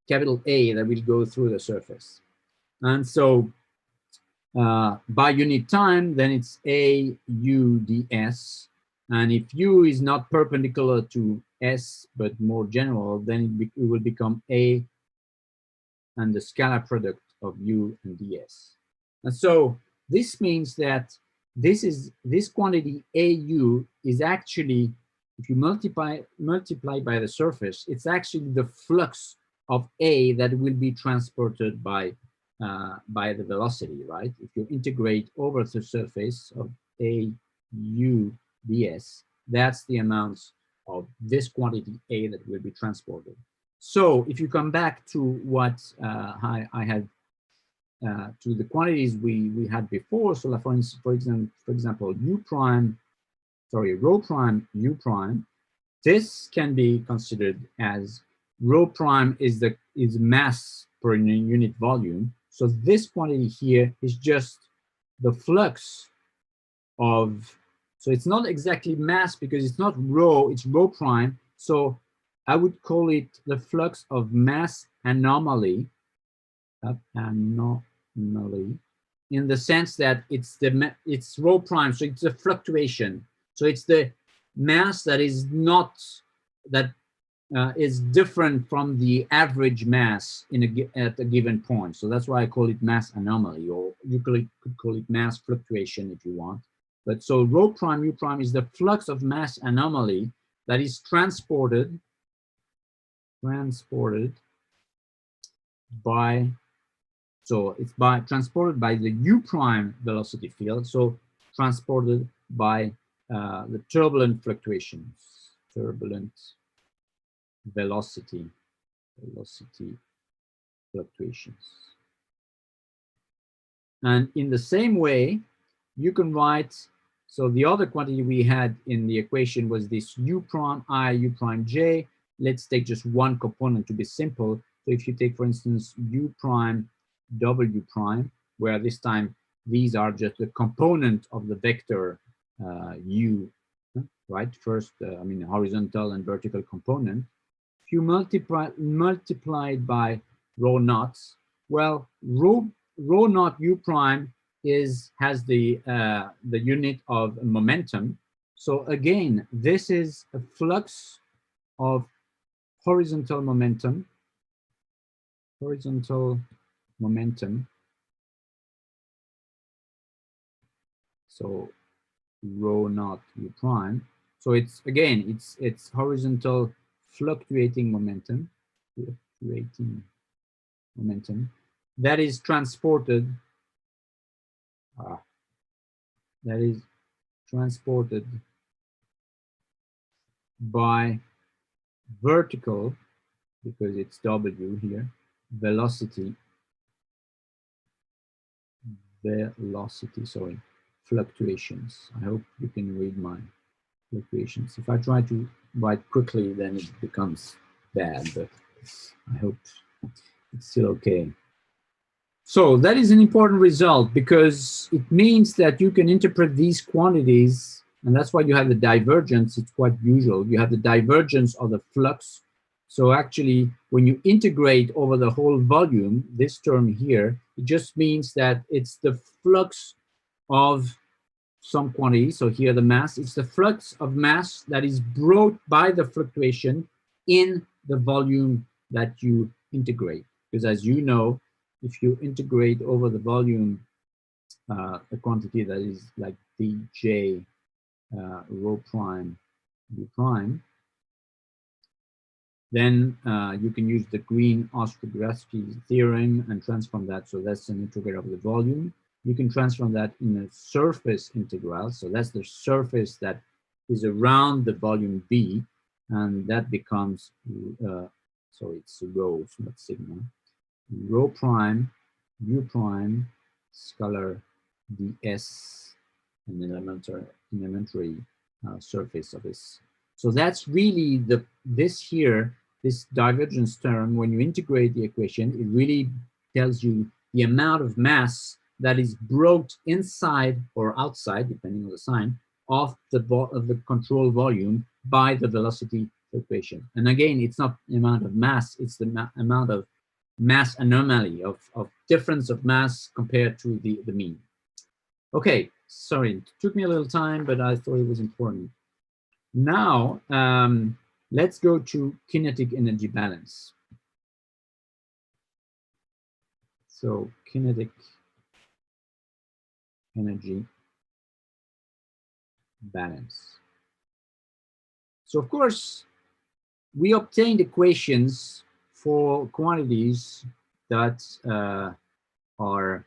capital A that will go through the surface. And so by unit time, then it's a u ds. And if u is not perpendicular to s, but more general, then it will become a and the scalar product of u and ds. And so this means that this quantity au is actually, if you multiply by the surface, it's actually the flux of A that will be transported by the velocity, right? If you integrate over the surface of A u ds, that's the amount of this quantity A that will be transported. So if you come back to what I had, to the quantities we had before, so for example, rho prime u prime, this can be considered as rho prime is mass per unit volume. So this quantity here is just the flux of, so it's not exactly mass because it's not rho, it's rho prime. So I would call it the flux of mass anomaly, in the sense that it's rho prime, so it's a fluctuation. So it's the mass that is not, that is different from the average mass at a given point. So that's why I call it mass anomaly, or you could call it mass fluctuation if you want. But so rho prime u prime is the flux of mass anomaly that is transported by, so it's transported by the u prime velocity field, so transported by the turbulent fluctuations, turbulent velocity fluctuations. And in the same way, you can write, so the other quantity we had in the equation was this u prime I, u prime j. Let's take just one component to be simple. So if you take, for instance, u prime w prime, where this time these are just the component of the vector u, right? First, horizontal and vertical component. If you multiply it by rho naught, well, rho naught u prime has the unit of momentum. So again, this is a flux of horizontal momentum. So rho naught u prime. So it's, again, it's horizontal fluctuating momentum, that is transported by vertical, because it's w here, velocity, fluctuations. I hope you can read my fluctuations. If I try to write quickly, then it becomes bad, but I hope it's still okay. So that is an important result, because it means that you can interpret these quantities, and that's why you have the divergence. It's quite usual. You have the divergence of the flux. So actually, when you integrate over the whole volume, this term here, it just means that it's the flux of some quantity. So here the mass, it's the flux of mass that is brought by the fluctuation in the volume that you integrate. Because as you know, if you integrate over the volume a quantity that is like dj rho prime u prime, then you can use the Green-Ostrogradski theorem and transform that. So that's an integral of the volume. You can transform that in a surface integral. So that's the surface that is around the volume V, and that becomes, so it's rho, it's not sigma, rho prime, u prime, scalar ds, an elementary surface of this. So that's really this divergence term. When you integrate the equation, it really tells you the amount of mass that is brought inside or outside, depending on the sign, of the control volume by the velocity fluctuation. And again, it's not the amount of mass, it's the amount of mass anomaly, of difference of mass compared to the mean. Okay, sorry, it took me a little time, but I thought it was important. Now, let's go to kinetic energy balance. So, kinetic energy balance. So, of course, we obtained equations for quantities that are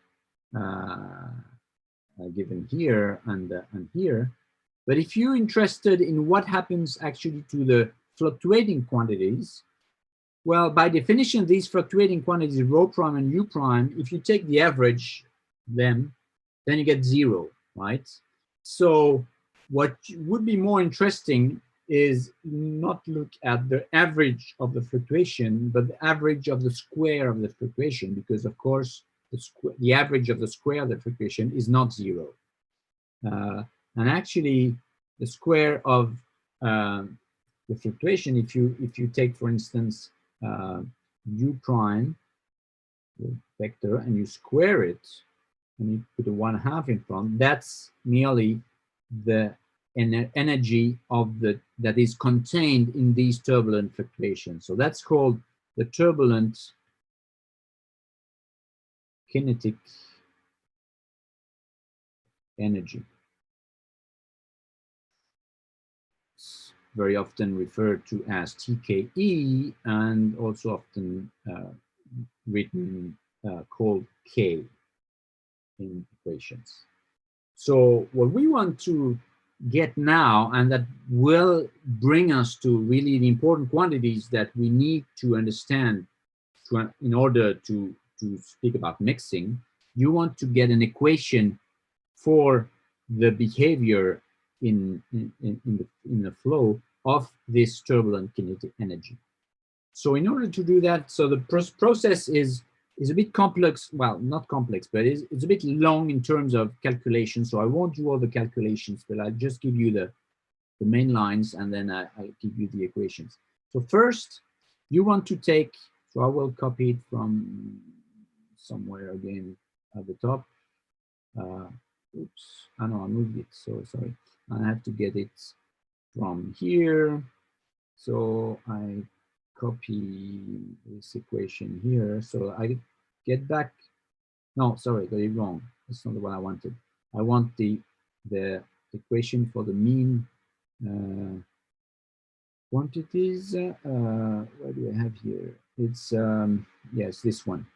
given here and here. But if you're interested in what happens actually to the fluctuating quantities, well, by definition, these fluctuating quantities, rho prime and u prime, if you take the average them, then you get 0, right? So what would be more interesting is not look at the average of the fluctuation, but the average of the square of the fluctuation, because of course, the average of the square of the fluctuation is not 0. And actually, the square of the fluctuation, if you take, for instance, u prime, the vector, and you square it, and you put a 1/2 in front, that's merely the energy of that is contained in these turbulent fluctuations. So that's called the turbulent kinetic energy. It's very often referred to as TKE, and also often written called K in equations. So what we want to get now, and that will bring us to really the important quantities that we need to understand in order to speak about mixing, you want to get an equation for the behavior in the flow of this turbulent kinetic energy. So in order to do that, so the process is a bit complex, well, not complex, but it's a bit long in terms of calculation. So I won't do all the calculations, but I'll just give you the main lines, and then I'll give you the equations. So first, you want to take, so I will copy it from somewhere again at the top. Oops, I know I moved it, so sorry. I have to get it from here. So I copy this equation here. So I get back, no, sorry, got it wrong. That's not the one I wanted. I want the equation for the mean quantities. What do I have here? It's, yes, this one.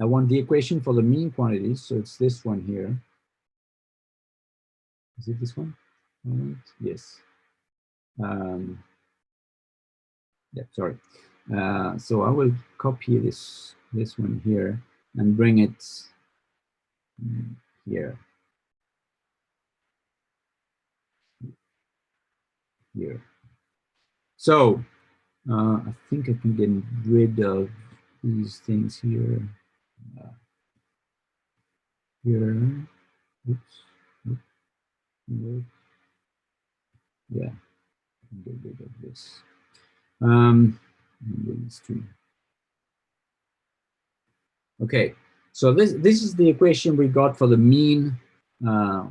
I want the equation for the mean quantities. So it's this one here. Is it this one? Yes. Yeah, sorry. So I will copy this one here and bring it here. Here. So I think I can get rid of these things here. Here. Oops. Yeah. Get rid of this. Okay, so this is the equation we got for the mean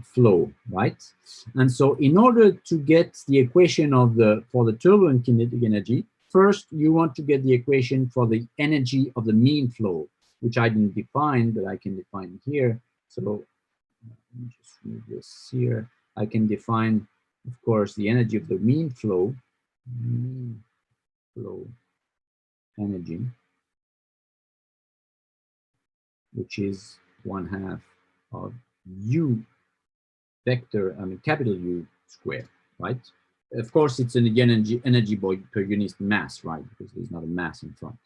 flow, right? And so in order to get the equation of for the turbulent kinetic energy, first you want to get the equation for the energy of the mean flow. which I didn't define, but I can define here. So let me just move this here. I can define, of course, the energy of the mean flow energy, which is 1/2 of U vector, I mean capital U squared, right? Of course, it's an energy per unit mass, right? Because there's not a mass in front.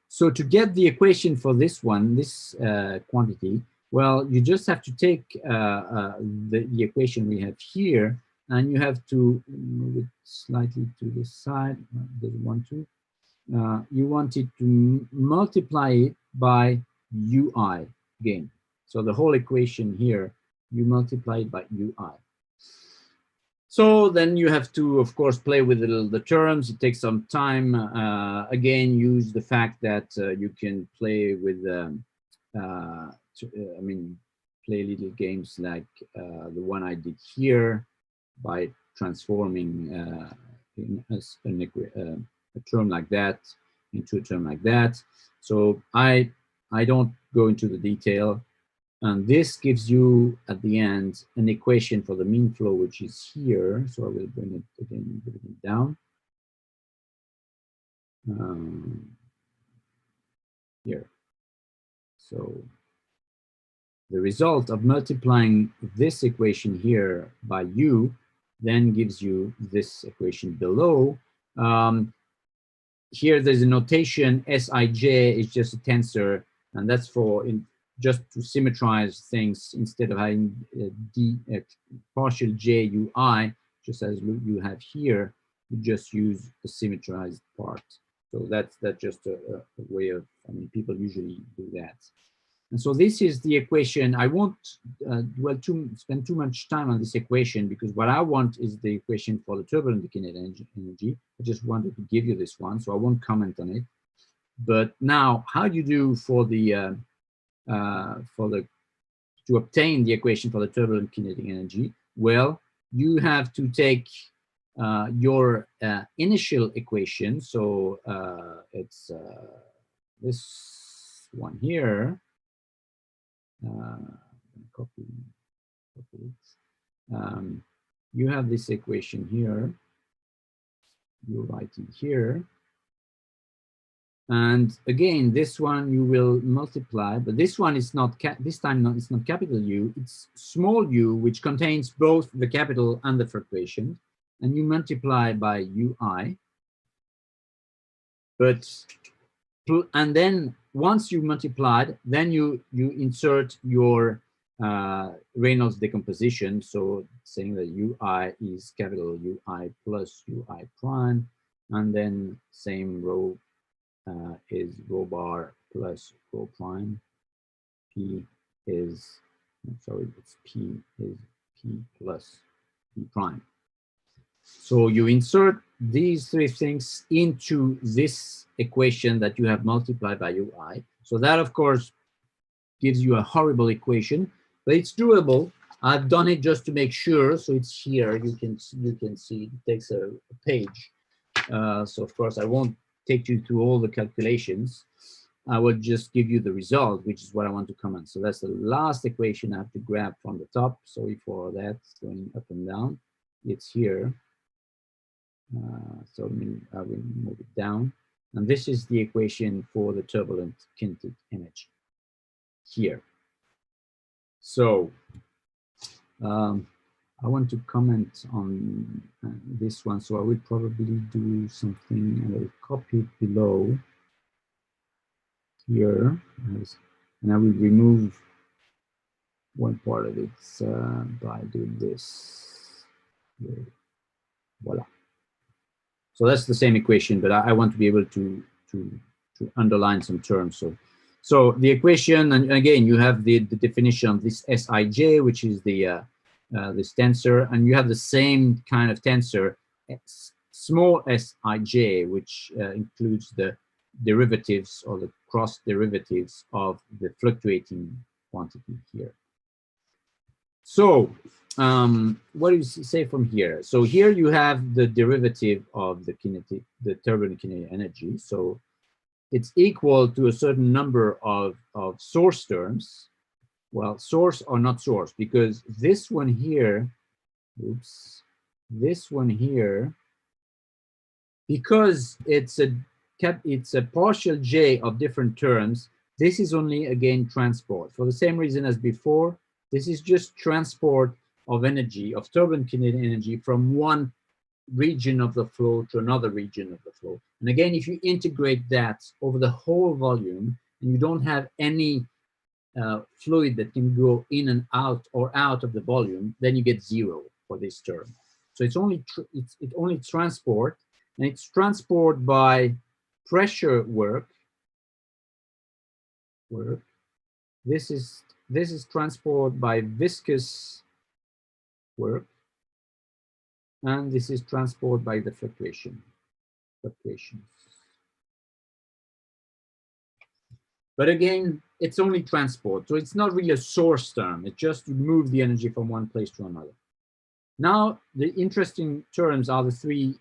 So to get the equation for this one, this quantity, well, you just have to take the equation we have here, and you have to move it slightly to the side. Doesn't want to. You want it to multiply it by UI again. So the whole equation here, you multiply it by UI. So then you have to, of course, play with the terms. It takes some time. Again, use the fact that you can play with, I mean, play little games like the one I did here by transforming a term like that into a term like that. So I don't go into the detail. And this gives you, at the end, an equation for the mean flow, which is here. So I will bring it again, bring it down. Here. So the result of multiplying this equation here by U then gives you this equation below. Here there's a notation, Sij is just a tensor, and that's for just to symmetrize things. Instead of having partial j ui, just as you have here, you just use the symmetrized part. So that's just a way of, I mean, people usually do that. And so this is the equation. I won't spend too much time on this equation, because what I want is the equation for the turbulent kinetic energy. I just wanted to give you this one, so I won't comment on it. But now, how you do for the to obtain the equation for the turbulent kinetic energy? Well, you have to take your initial equation. So it's this one here. Copy it. You have this equation here. You write it here. And again, this one you will multiply, but this one is not, this time it's not capital U, it's small u, which contains both the capital and the fluctuation, and you multiply by UI. And then once you multiplied, then you insert your Reynolds decomposition. So saying that UI is capital UI plus UI prime, and then same rho is rho bar plus rho prime. P is, sorry, it's P is P plus P prime. So you insert these three things into this equation that you have multiplied by UI. So that, of course, gives you a horrible equation, but it's doable. I've done it just to make sure. So it's here. You can see it takes a page. So of course I won't take you through all the calculations. I will just give you the result, which is what I want to comment. So that's the last equation I have to grab from the top. Sorry for that, going up and down. It's here. So I will move it down. And this is the equation for the turbulent kinetic energy here. So I want to comment on this one. So I will probably do something, and I will copy it below here. And I will remove one part of it by doing this. Voila. So that's the same equation, but I want to be able to underline some terms. So the equation, and again, you have the definition of this Sij, which is the this tensor, and you have the same kind of tensor, small Sij, which includes the derivatives or the cross derivatives of the fluctuating quantity here. So what do you say from here? So here you have the derivative of the turbulent kinetic energy. So it's equal to a certain number of source terms. Well, source or not source, because this one here, oops, this one here, because it's a partial j of different terms, this is only, again, transport. For the same reason as before, this is just transport of energy, of turbulent kinetic energy, from one region of the flow to another region of the flow. And again, if you integrate that over the whole volume, and you don't have any fluid that can go in and out or out of the volume, then you get 0 for this term. So it's only only transport, and it's transport by pressure work. This is transport by viscous work, and this is transport by the fluctuations. But again, it's only transport, so it's not really a source term. It's just to move the energy from one place to another. Now, the interesting terms are the 3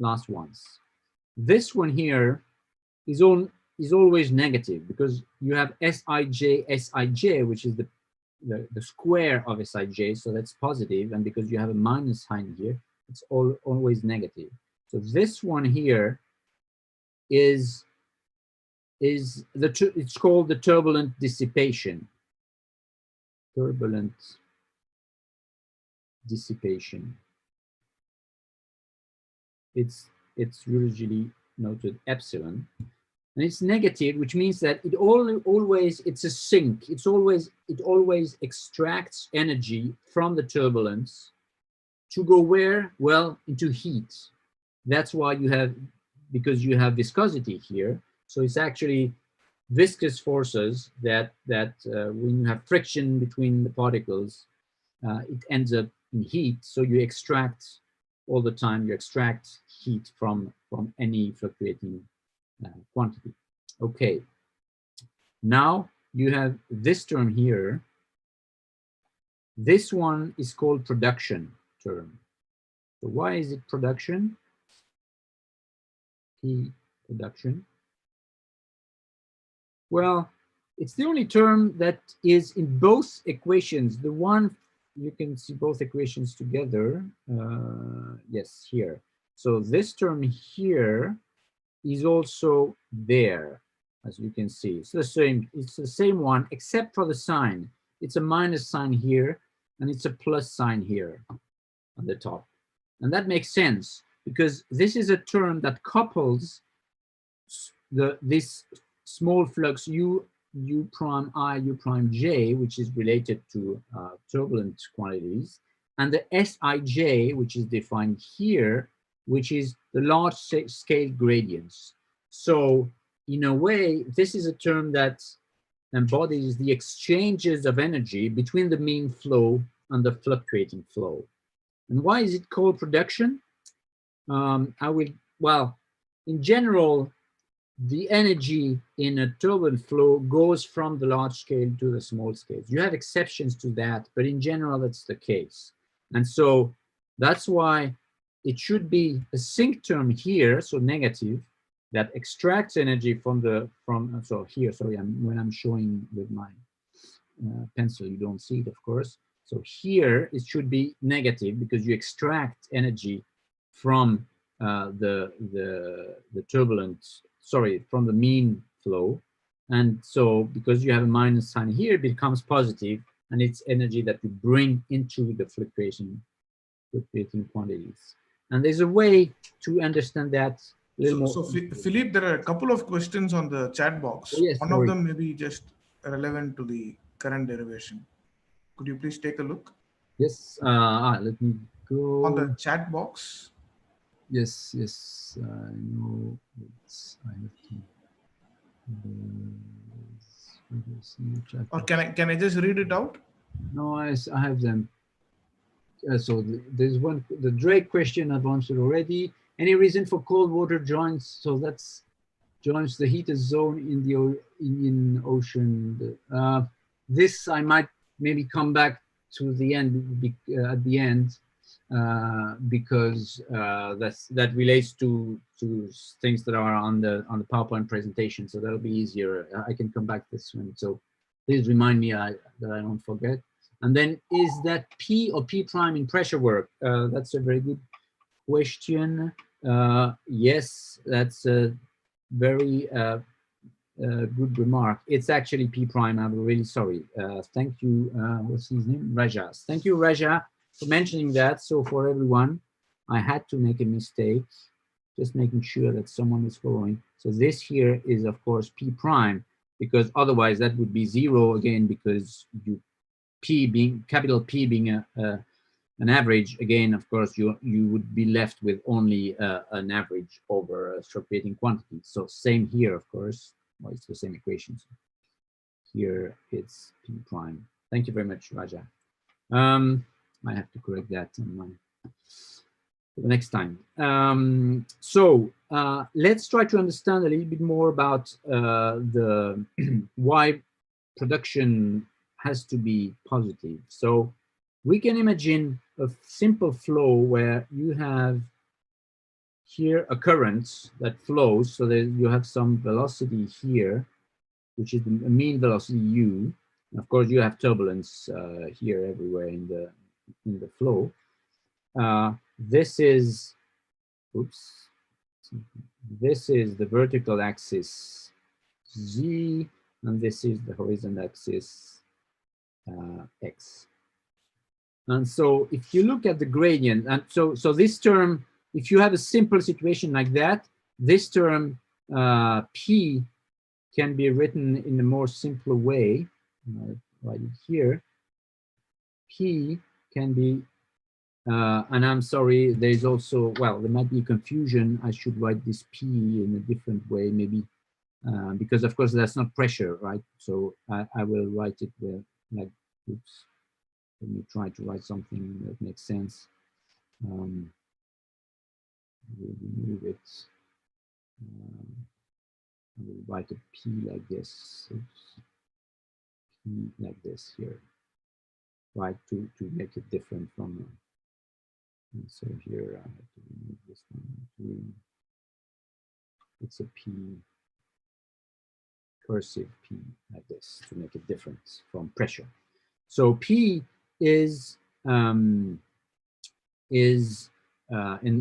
last ones. This one here is always negative, because you have Sij, which is the square of Sij, so that's positive, and because you have a minus sign here, it's always negative. So this one here is it's called the turbulent dissipation. Turbulent dissipation. It's usually noted epsilon, and it's negative, which means that it always it's a sink. It always extracts energy from the turbulence to go where? Well, into heat. That's why because you have viscosity here. So it's actually viscous forces that when you have friction between the particles, it ends up in heat. So you extract all the time, you extract heat from any fluctuating quantity. Okay. Now you have this term here. This one is called production term. So why is it production? P production. Well, it's the only term that is in both equations. The one, you can see both equations together. Yes, here. So this term here is also there, as you can see. It's the same one, except for the sign. It's a minus sign here, and it's a plus sign here on the top. And that makes sense, because this is a term that couples this small flux u prime I, u prime j, which is related to turbulent quantities, and the Sij, which is defined here, which is the large scale gradients. So in a way, this is a term that embodies the exchanges of energy between the mean flow and the fluctuating flow. And why is it called production? Well, in general, the energy in a turbulent flow goes from the large scale to the small scales. You have exceptions to that, but in general, that's the case. And so that's why it should be a sink term here, so negative, that extracts energy so here, sorry, when I'm showing with my pencil, you don't see it, of course. So here, it should be negative, because you extract energy from the turbulent, sorry, from the mean flow. And so because you have a minus sign here, it becomes positive, and it's energy that you bring into the fluctuating quantities. And there's a way to understand that a little more. So Philippe, there are a couple of questions on the chat box. Oh, yes, one of them may be just relevant to the current derivation. Could you please take a look? Yes, let me go. On the chat box. Yes, I know. I have to. Or can I just read it out? No, I have them. So there's one, the Drake question I've answered already. Any reason for cold water joins? So that's joins the heated zone in the Indian Ocean. This I might maybe come back to the end, at the end. because that relates to things that are on the PowerPoint presentation. So that'll be easier. I can come back to this one. So please remind me that I don't forget. And then, is that P or P prime in pressure work? That's a very good question. Yes, that's a very good remark. It's actually P prime. I'm really sorry. Thank you. What's his name? Rajas. Thank you, Raja, for mentioning that. So for everyone, I had to make a mistake, just making sure that someone is following. So this here is, of course, P prime, because otherwise that would be 0 again, because you P being capital P being an average, again, of course, you would be left with only an average over a circulating quantity. So same here, of course. Well, it's the same equations. Here it's P prime. Thank you very much, Raja. I have to correct that for the next time. Let's try to understand a little bit more about the why production has to be positive. So we can imagine a simple flow where you have here a current that flows, so that you have some velocity here, which is the mean velocity u. And of course, you have turbulence here everywhere in the flow. This is, oops, this is the vertical axis z, and this is the horizontal axis x. And so if you look at the gradient, and so this term, if you have a simple situation like that, this term P can be written in a more simpler way. I'll write it here. P can be, and I'm sorry, there's also, well, there might be confusion. I should write this P in a different way, maybe, because of course that's not pressure, right? So I will write it like, oops. Let me try to write something that makes sense. We'll remove it. I will write a P like this. Oops. P like this here, right? To make it different from. And so here I have to remove this one. It's a P, cursive P like this to make it different from pressure. So P is in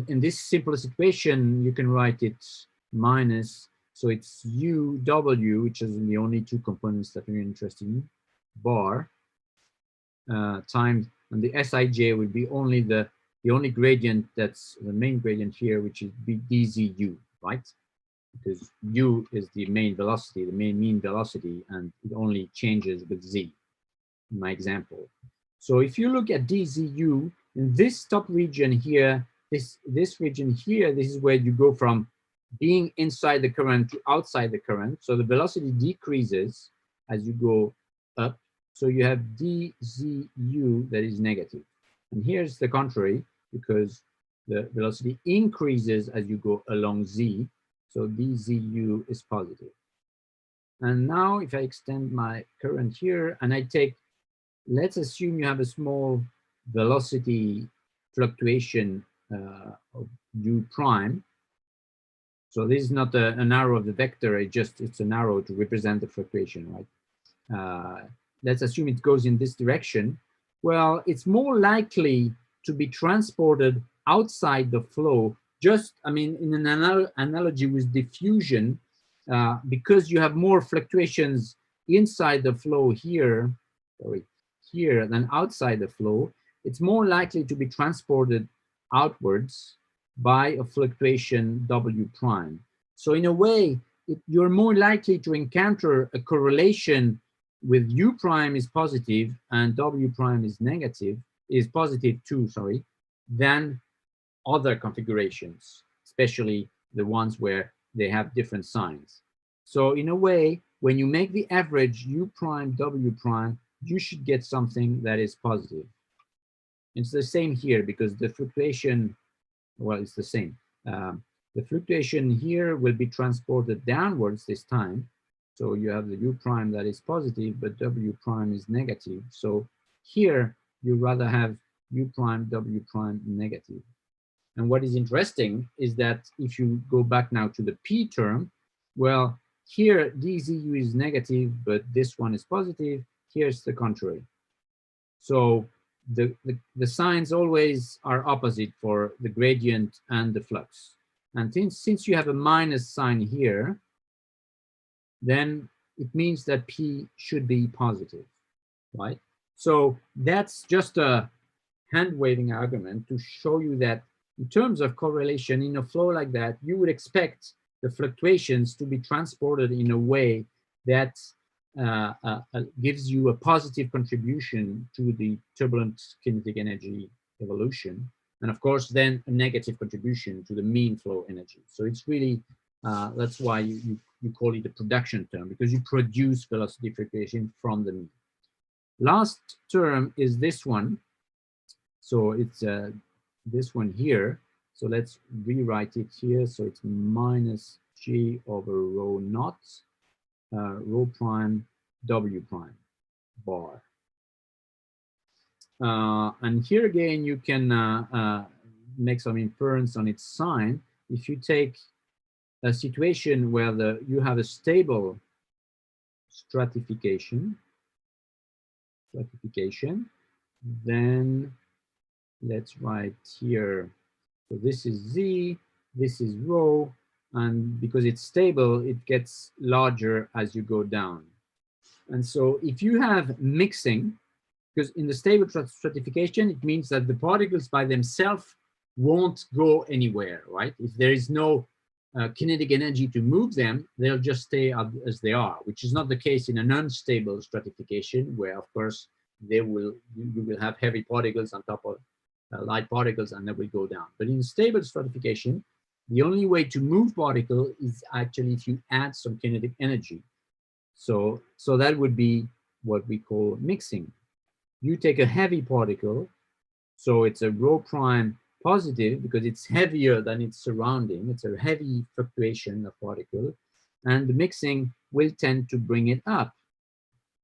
this simple situation, you can write it minus, so it's UW, which is the only two components that we're interested in, bar, times, and the Sij will be only the only gradient that's the main gradient here, which is dZu, right? Because U is the main velocity, the main mean velocity, and it only changes with Z in my example. So if you look at dZu, in this top region here, this region here, this is where you go from being inside the current to outside the current. So the velocity decreases as you go up. So you have dZu that is negative. And here's the contrary, because the velocity increases as you go along Z. So dZu is positive. And now if I extend my current here and I take, let's assume you have a small velocity fluctuation of u prime. So this is not an arrow of the vector, it's an arrow to represent the fluctuation, right? Let's assume it goes in this direction. Well, it's more likely to be transported outside the flow, just, I mean, in an analogy with diffusion, because you have more fluctuations inside the flow here, sorry, here than outside the flow, it's more likely to be transported outwards by a fluctuation W prime. So in a way, you're more likely to encounter a correlation with U prime is positive and W prime is negative, is positive too, sorry, than other configurations, especially the ones where they have different signs. So in a way, when you make the average U prime, W prime, you should get something that is positive. It's the same here because the fluctuation, well, it's the same. The fluctuation here will be transported downwards this time. So you have the U prime that is positive, but W prime is negative. So here you rather have U prime, W prime negative. And what is interesting is that if you go back now to the P term, well, here dZu is negative, but this one is positive. Here's the contrary. So the signs always are opposite for the gradient and the flux. And since you have a minus sign here, then it means that P should be positive, right? So that's just a hand-waving argument to show you that in terms of correlation in a flow like that, you would expect the fluctuations to be transported in a way that gives you a positive contribution to the turbulent kinetic energy evolution. And of course, then a negative contribution to the mean flow energy. So it's really, that's why you call it a production term, because you produce velocity fluctuation from the mean. Last term is this one. So it's this one here. So let's rewrite it here. So it's minus G over rho naught, rho prime, W prime bar. And here again, you can make some inference on its sign. If you take a situation where you have a stable stratification, then let's write here. So this is Z, this is rho, and because it's stable, it gets larger as you go down. And so if you have mixing, because in the stable stratification, it means that the particles by themselves won't go anywhere, right? If there is no kinetic energy to move them, they'll just stay as they are, which is not the case in an unstable stratification, where of course you will have heavy particles on top of light particles and they will go down. But in stable stratification, the only way to move particle is actually if you add some kinetic energy. So that would be what we call mixing. You take a heavy particle, so it's a rho prime positive because it's heavier than its surrounding. It's a heavy fluctuation of particle, and the mixing will tend to bring it up.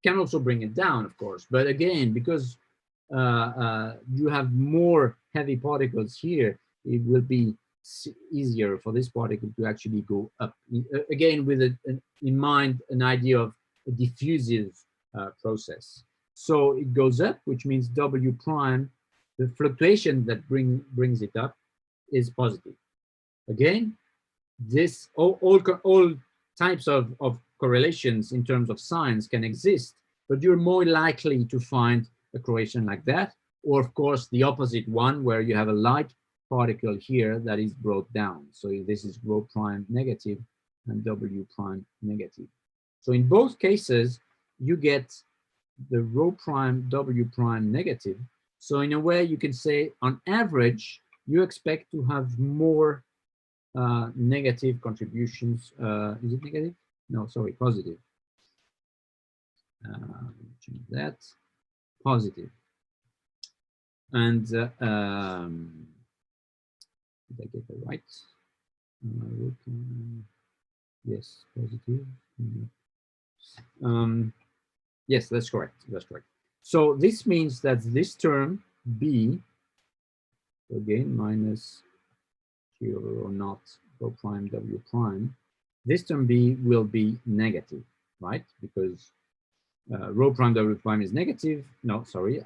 Can also bring it down, of course, but again, because you have more heavy particles here, it will be easier for this particle to actually go up. Again, with in mind an idea of a diffusive process. So it goes up, which means W prime, the fluctuation that brings it up is positive. Again, this all types of correlations in terms of signs can exist, but you're more likely to find a correlation like that, or of course the opposite one where you have a light particle here that is brought down. So this is rho prime negative and W prime negative. So in both cases, you get the rho prime W prime negative. So in a way, you can say on average, you expect to have more negative contributions. Is it negative? No, sorry, positive. Change that. Positive. And did I get that right? Yes, positive. Yes, that's correct. That's correct. So this means that this term B, again, minus Q over rho naught, rho prime, W prime, this term B will be negative, right? Because rho prime, W prime is negative. No, sorry,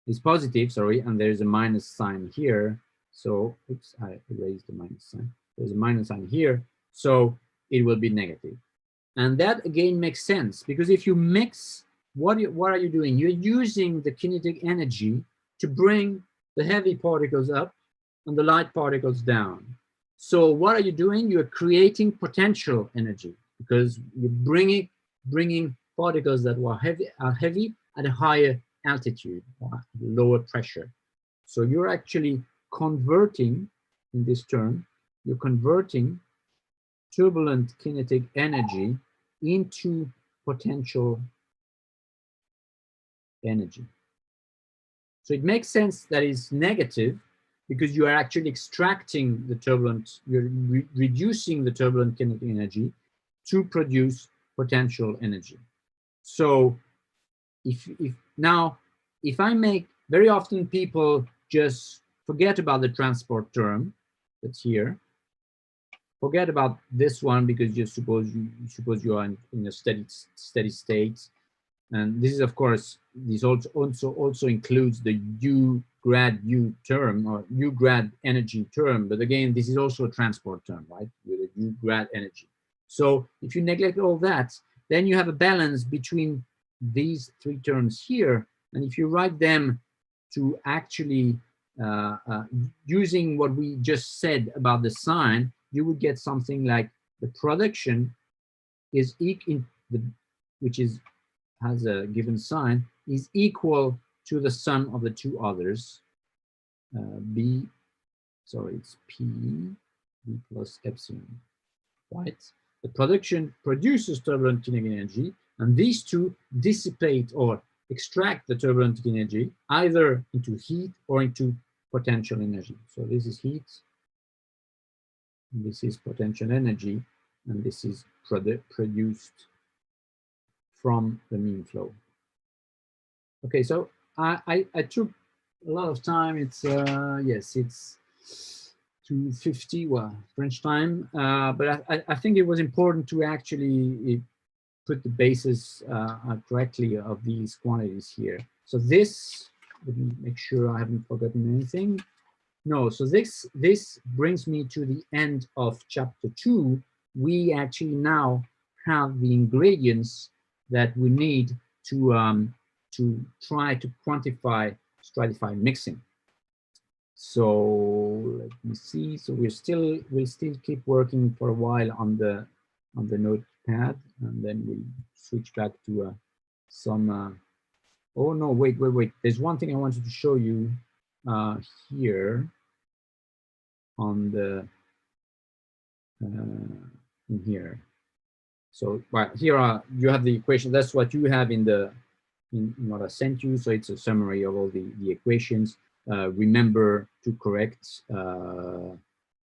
is positive, sorry, and there's a minus sign here. So, oops, I erased the minus sign. There's a minus sign here, so it will be negative. And that again makes sense, because if you mix, what are you doing? You're using the kinetic energy to bring the heavy particles up and the light particles down. So what are you doing? You're creating potential energy, because you're bringing particles that are heavy at a higher altitude or lower pressure. So you're actually converting, in this term, you're converting turbulent kinetic energy into potential energy. So it makes sense that it's negative, because you are actually extracting the turbulent, you're reducing the turbulent kinetic energy to produce potential energy. So if I make very often people just forget about the transport term that's here. Forget about this one because you suppose you are in a steady state. And this is, of course, this also includes the U grad U term, or U grad energy term. But again, this is also a transport term, right? With a U grad energy. So if you neglect all that, then you have a balance between these three terms here. And if you write them to actually using what we just said about the sign, you would get something like the production is which is has a given sign, is equal to the sum of the two others. It's P plus epsilon, right? The production produces turbulent kinetic energy, and these two dissipate or extract the turbulent kinetic energy either into heat or into potential energy. So this is heat, this is potential energy, and this is produced from the mean flow. Okay, so I took a lot of time. It's yes, it's 2:50, well, French time, but I think it was important to actually put the basis correctly of these quantities here. So this, let me make sure I haven't forgotten anything. No, so this brings me to the end of chapter 2. We actually now have the ingredients that we need to try to quantify stratified mixing. So let me see. So we'll still keep working for a while on the notepad, and then we'll switch back to some. Oh no! Wait! There's one thing I wanted to show you here on the in here. So here you have the equation. That's what you have in what I sent you. So it's a summary of all the equations. Remember to correct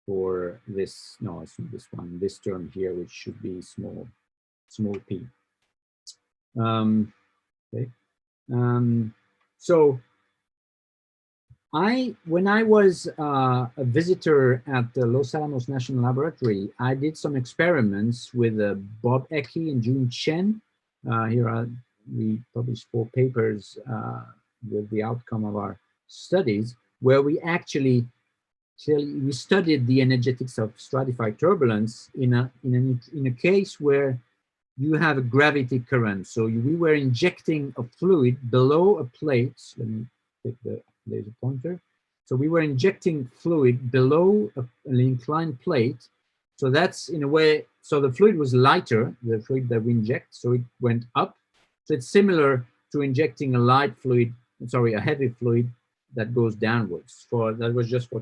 for this. No, it's not this one. This term here, which should be small p. Okay. So when I was a visitor at the Los Alamos National Laboratory, I did some experiments with Bob Ecke and Jun Chen. We published 4 papers with the outcome of our studies, where we actually we studied the energetics of stratified turbulence in a case where you have a gravity current. So we were injecting a fluid below a plate. Let me take the laser pointer. So we were injecting fluid below an inclined plate. So that's in a way, so the fluid was lighter, the fluid that we inject, so it went up. So it's similar to injecting a heavy fluid that goes downwards. That was just for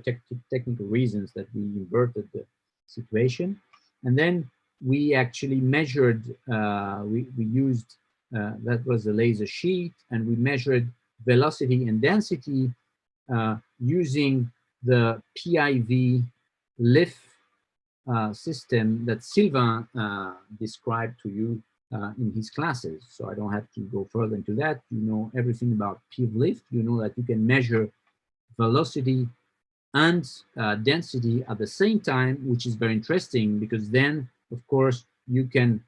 technical reasons that we inverted the situation. And then we actually measured, we used, that was a laser sheet, and we measured velocity and density using the PIV lift system that Sylvain described to you in his classes. So I don't have to go further into that. You know everything about PIV lift. You know that you can measure velocity and density at the same time, which is very interesting, because then, of course, you can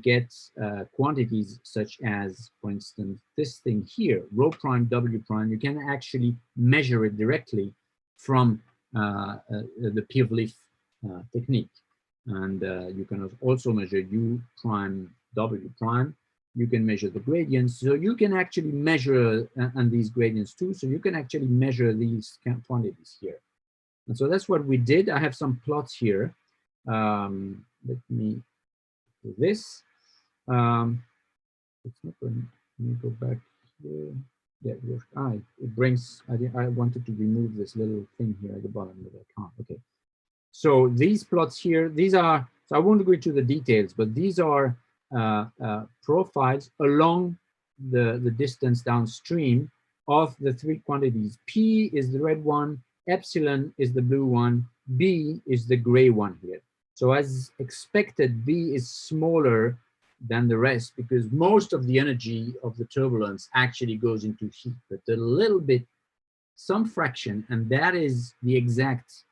get quantities such as, for instance, this thing here, rho prime, W prime. You can actually measure it directly from the PIV lift technique. And you can also measure U prime, W prime. You can measure the gradients. So you can actually measure, and these gradients too, so you can actually measure these quantities here. And so that's what we did. I have some plots here. Let me do this. It's not going. Let me go back here. Yeah, it brings. I wanted to remove this little thing here at the bottom, but I can't. Okay. So these plots here, these are. So I won't go into the details, but these are profiles along the distance downstream of the 3 quantities. P is the red one, epsilon is the blue one, B is the gray one here. So as expected, B is smaller than the rest, because most of the energy of the turbulence actually goes into heat, but a little bit, some fraction, and that is the exact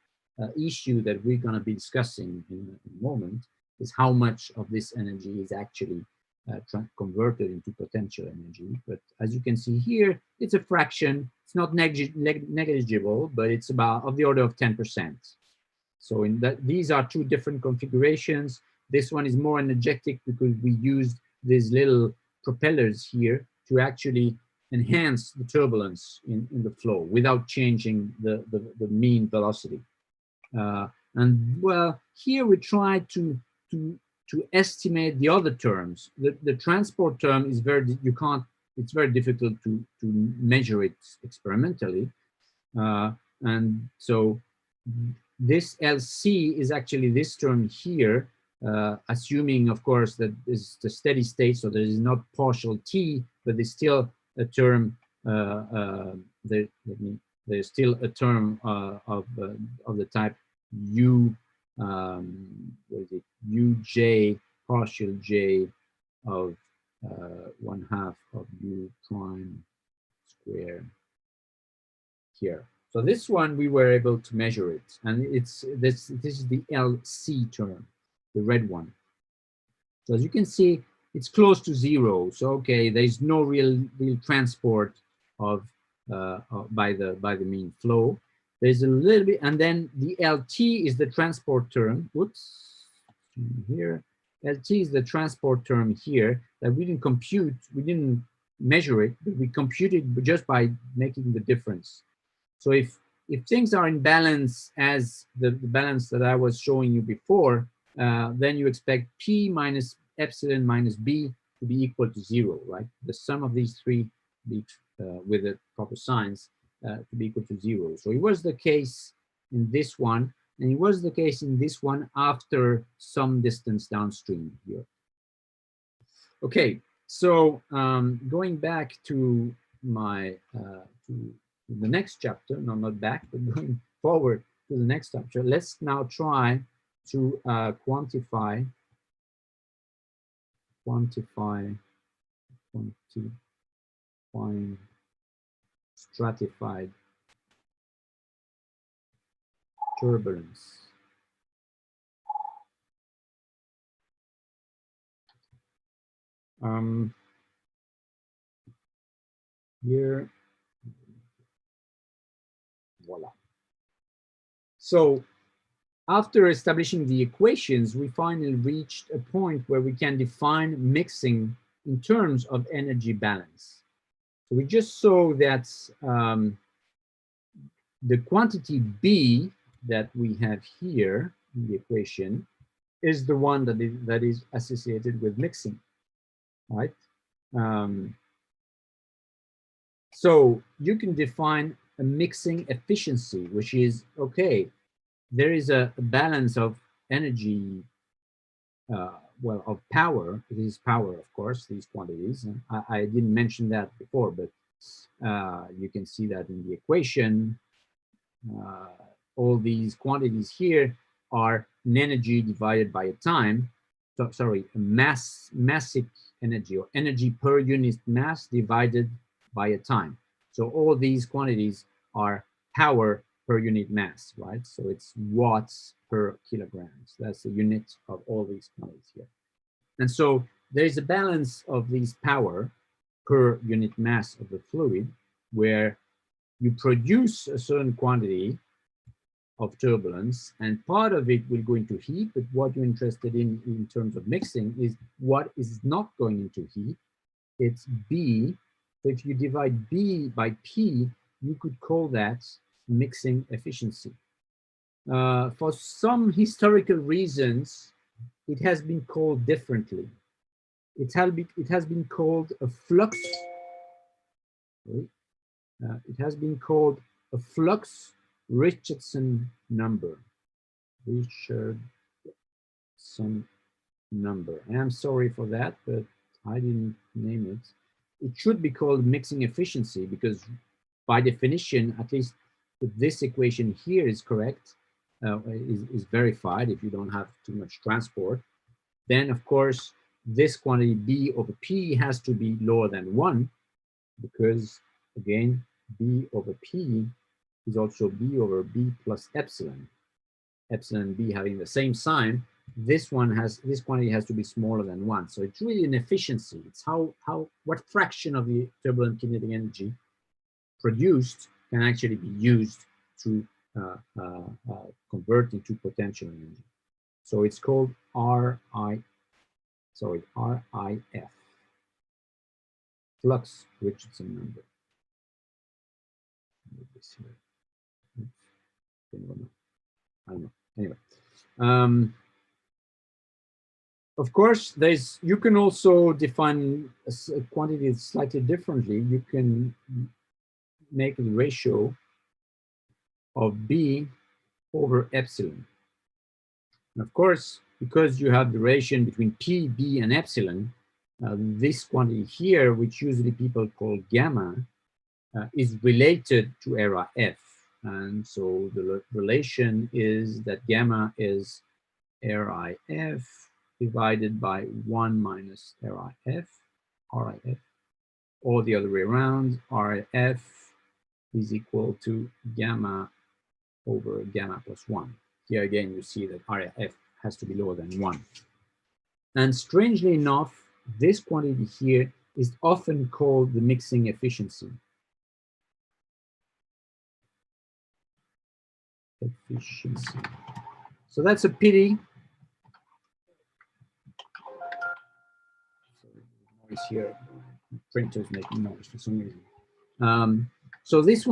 issue that we're going to be discussing in a moment, is how much of this energy is actually converted into potential energy. But as you can see here, it's a fraction. It's not negligible, but it's about of the order of 10%. So in that, these are two different configurations. This one is more energetic because we used these little propellers here to actually enhance the turbulence in the flow without changing the mean velocity. And well, here we try to estimate the other terms. The transport term is it's very difficult to measure it experimentally. And so this LC is actually this term here, assuming, of course, that this is the steady state, so there is not partial T, but there's still a term, there's still a term of the type U, what is it, Uj partial J of 1/2 of U prime square here. So this one, we were able to measure it, and this is the LC term, the red one. So as you can see, it's close to 0. So okay, there's no real transport of by the mean flow. There's a little bit, and then the LT is the transport term. Whoops, here. LT is the transport term here that we didn't compute. We didn't measure it, but we computed just by making the difference. So if things are in balance as the balance that I was showing you before, then you expect P minus epsilon minus B to be equal to 0, right? The sum of these three with the proper signs to be equal to 0. So it was the case in this one, and it was the case in this one after some distance downstream here. Okay, so going back to my to the next chapter, no, not back, but going forward to the next chapter, let's now try to quantify stratified turbulence. Here, voila. So after establishing the equations, we finally reached a point where we can define mixing in terms of energy balance. So we just saw that the quantity B that we have here in the equation is the one that is associated with mixing, right? So you can define a mixing efficiency, which is, okay, there is a balance of energy, well, of power. It is power, of course, these quantities. And I didn't mention that before, but you can see that in the equation. All these quantities here are an energy divided by a time. So, sorry, a massic energy, or energy per unit mass divided by a time. So all these quantities are power per unit mass, right? So it's watts per kilograms. That's the unit of all these quantities here. And so there is a balance of these power per unit mass of the fluid, where you produce a certain quantity of turbulence, and part of it will go into heat, but what you're interested in terms of mixing is what is not going into heat. It's B. So if you divide B by P, you could call that mixing efficiency. For some historical reasons, it has been called differently. It has been called a flux. It has been called a flux Richardson number. Richardson number. And I'm sorry for that, but I didn't name it. It should be called mixing efficiency, because by definition, at least this equation here is correct, is verified if you don't have too much transport. Then, of course, this quantity B over P has to be lower than 1, because, again, B over P is also B over B plus epsilon. Epsilon and B having the same sign, this quantity has to be smaller than 1. So it's really an efficiency. It's what fraction of the turbulent kinetic energy produced can actually be used to convert into potential energy. So it's called RIF, flux Richardson number. This here. I don't know. Anyway, of course, you can also define a quantity slightly differently. You can make a ratio of B over epsilon. And of course, because you have the relation between P, B, and epsilon, this quantity here, which usually people call gamma, is related to area F. And so the relation is that gamma is RIF divided by 1 minus RIF, or the other way around, RIF is equal to gamma over gamma plus 1. Here again, you see that RIF has to be lower than 1. And strangely enough, this quantity here is often called the mixing efficiency. So that's a pity. Sorry, noise here. The printer is making noise for some reason. So this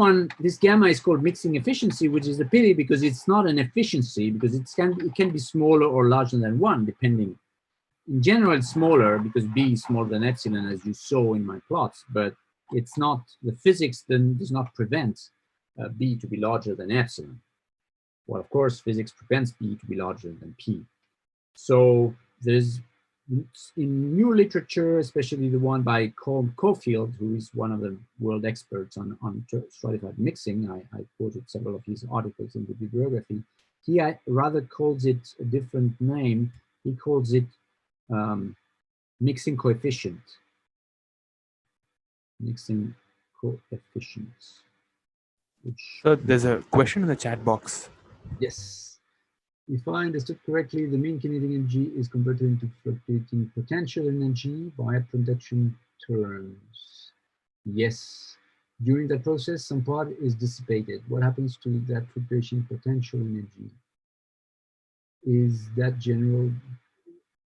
gamma is called mixing efficiency, which is a pity because it's not an efficiency, because it can be smaller or larger than 1, depending. In general, it's smaller because B is smaller than epsilon, as you saw in my plots, but it's not, the physics then does not prevent B to be larger than epsilon. Well, of course, physics prevents B to be larger than P. So there's, in new literature, especially the one by Caulfield, who is one of the world experts on stratified mixing, I quoted several of his articles in the bibliography, he rather calls it a different name. He calls it mixing coefficient. Mixing coefficients. So there's a question in the chat box. Yes. If I understood correctly, the mean kinetic energy is converted into fluctuating potential energy via production terms. Yes. During that process, some part is dissipated. What happens to that fluctuation potential energy? Is that general?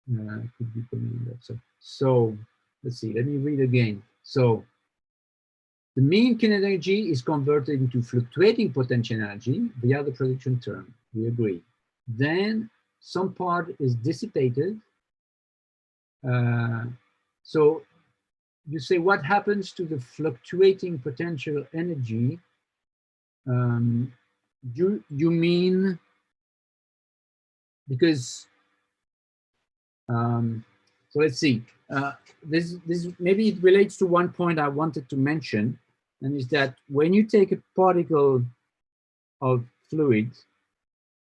Could be that. So let's see. Let me read again. So the mean kinetic energy is converted into fluctuating potential energy via the production term. We agree. Then some part is dissipated. So you say, what happens to the fluctuating potential energy? You mean, because, so let's see. This maybe it relates to one point I wanted to mention, and is that when you take a particle of fluid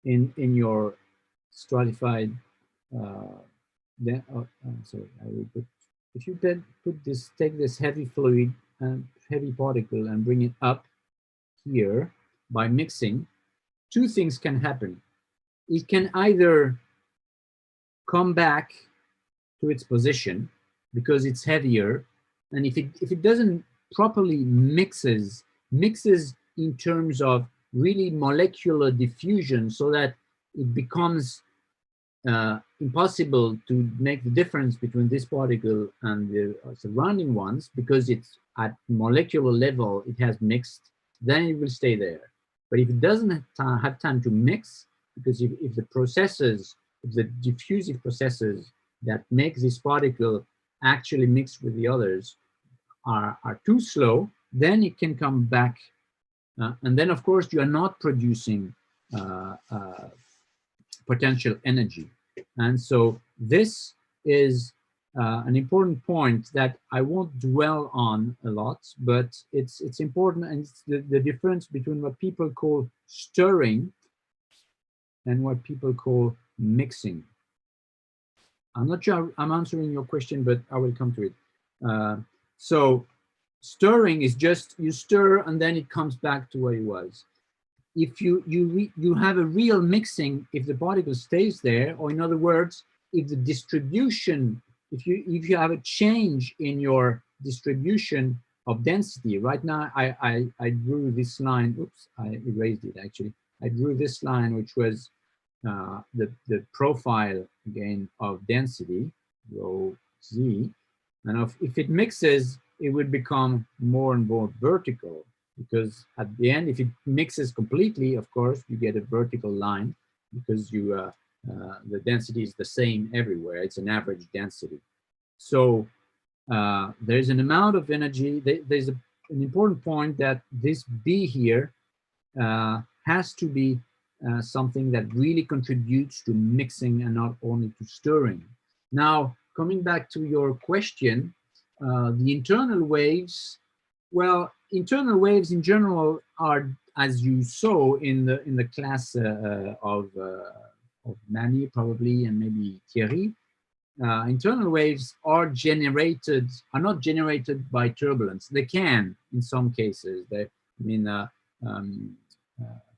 in your stratified, sorry, I will put, if you take this heavy fluid and heavy particle and bring it up here by mixing, two things can happen. It can either come back to its position because it's heavier, and if it doesn't properly mixes in terms of really molecular diffusion, so that it becomes impossible to make the difference between this particle and the surrounding ones, because it's at molecular level, it has mixed, then it will stay there. But if it doesn't have time to mix, because if the processes, the diffusive processes that make this particle actually mix with the others are too slow, then it can come back. And then, of course, you are not producing potential energy. And so this is an important point that I won't dwell on a lot, but it's important, and it's the difference between what people call stirring and what people call mixing. I'm not sure I'm answering your question, but I will come to it. So stirring is just you stir and then it comes back to where it was. If you have a real mixing, if the particle stays there, or in other words, if the distribution, if you have a change in your distribution of density. Right now, I drew this line. Oops, I erased it actually. I drew this line, which was the profile again of density, rho z, and if it mixes, it would become more and more vertical, because at the end, if it mixes completely, of course, you get a vertical line, because the density is the same everywhere. It's an average density. So there's an amount of energy. There's an important point that this B here has to be something that really contributes to mixing and not only to stirring. Now, coming back to your question, the internal waves, well, internal waves in general are, as you saw in the class of Manny probably, and maybe Thierry, internal waves are not generated by turbulence. They can in some cases.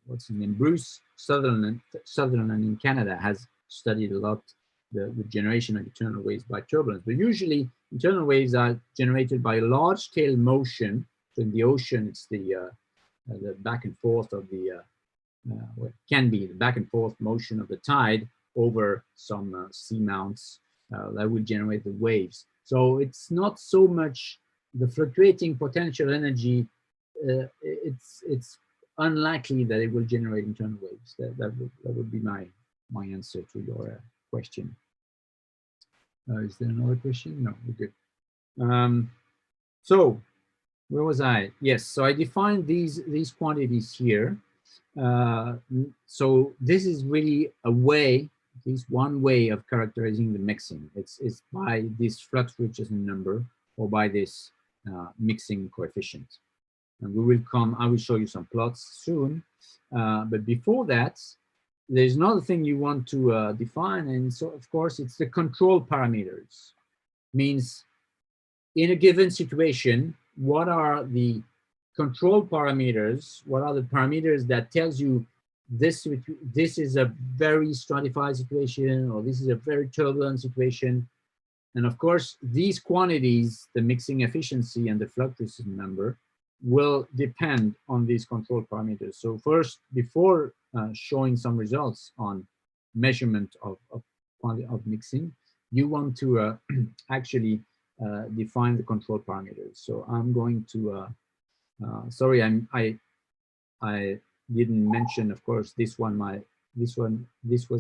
What's his name? Bruce Sutherland in Canada has studied a lot the generation of internal waves by turbulence. But usually internal waves are generated by large scale motion. So in the ocean, it's the back and forth of the, what can be the back and forth motion of the tide over some seamounts that would generate the waves. So it's not so much the fluctuating potential energy. It's unlikely that it will generate internal waves. That would be my answer to your question. Is there another question? No, we're good. So where was I? Yes, so I defined these quantities here. So this is really a way, at least one way of characterizing the mixing. It's by this flux Richardson number or by this mixing coefficient. And I will show you some plots soon. But before that, there's another thing you want to define. And so, of course, it's the control parameters. Means in a given situation, what are the control parameters? What are the parameters that tells you this is a very stratified situation, or this is a very turbulent situation? And of course, these quantities, the mixing efficiency and the flux Richardson number, will depend on these control parameters. So first, before showing some results on measurement of mixing, you want to actually define the control parameters. So I'm going to, sorry, I didn't mention, of course, this was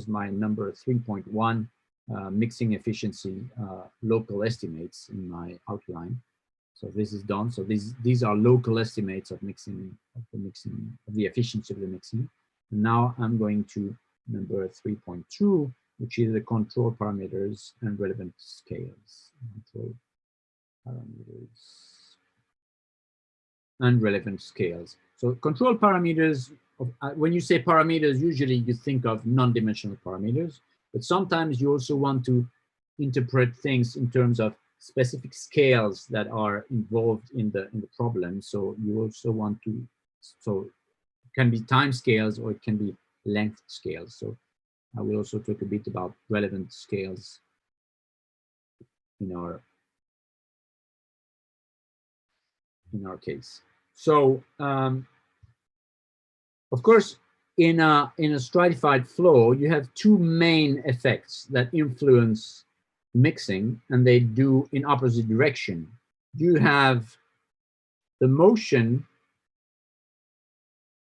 my number 3.1 mixing efficiency local estimates in my outline. So this is done. So these are local estimates of the efficiency of the mixing. And now I'm going to number 3.2, which is the control parameters and relevant scales. Control parameters and relevant scales. So control parameters, when you say parameters, usually you think of non-dimensional parameters, but sometimes you also want to interpret things in terms of specific scales that are involved in the problem. So you also want to, so it can be time scales or it can be length scales. So I will also talk a bit about relevant scales in our case. So of course, in a stratified flow, you have two main effects that influence mixing, and they do in opposite direction. You have the motion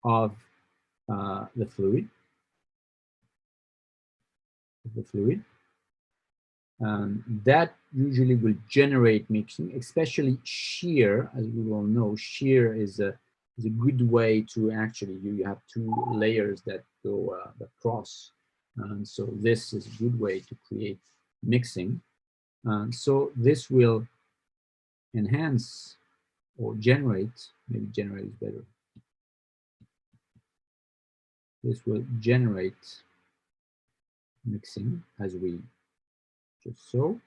of the fluid, that usually will generate mixing, especially shear. As we all know, shear is a good way to actually, you have two layers that go across, and so this is a good way to create mixing. So this will enhance or generate, maybe generate is better. This will generate mixing, as we just so.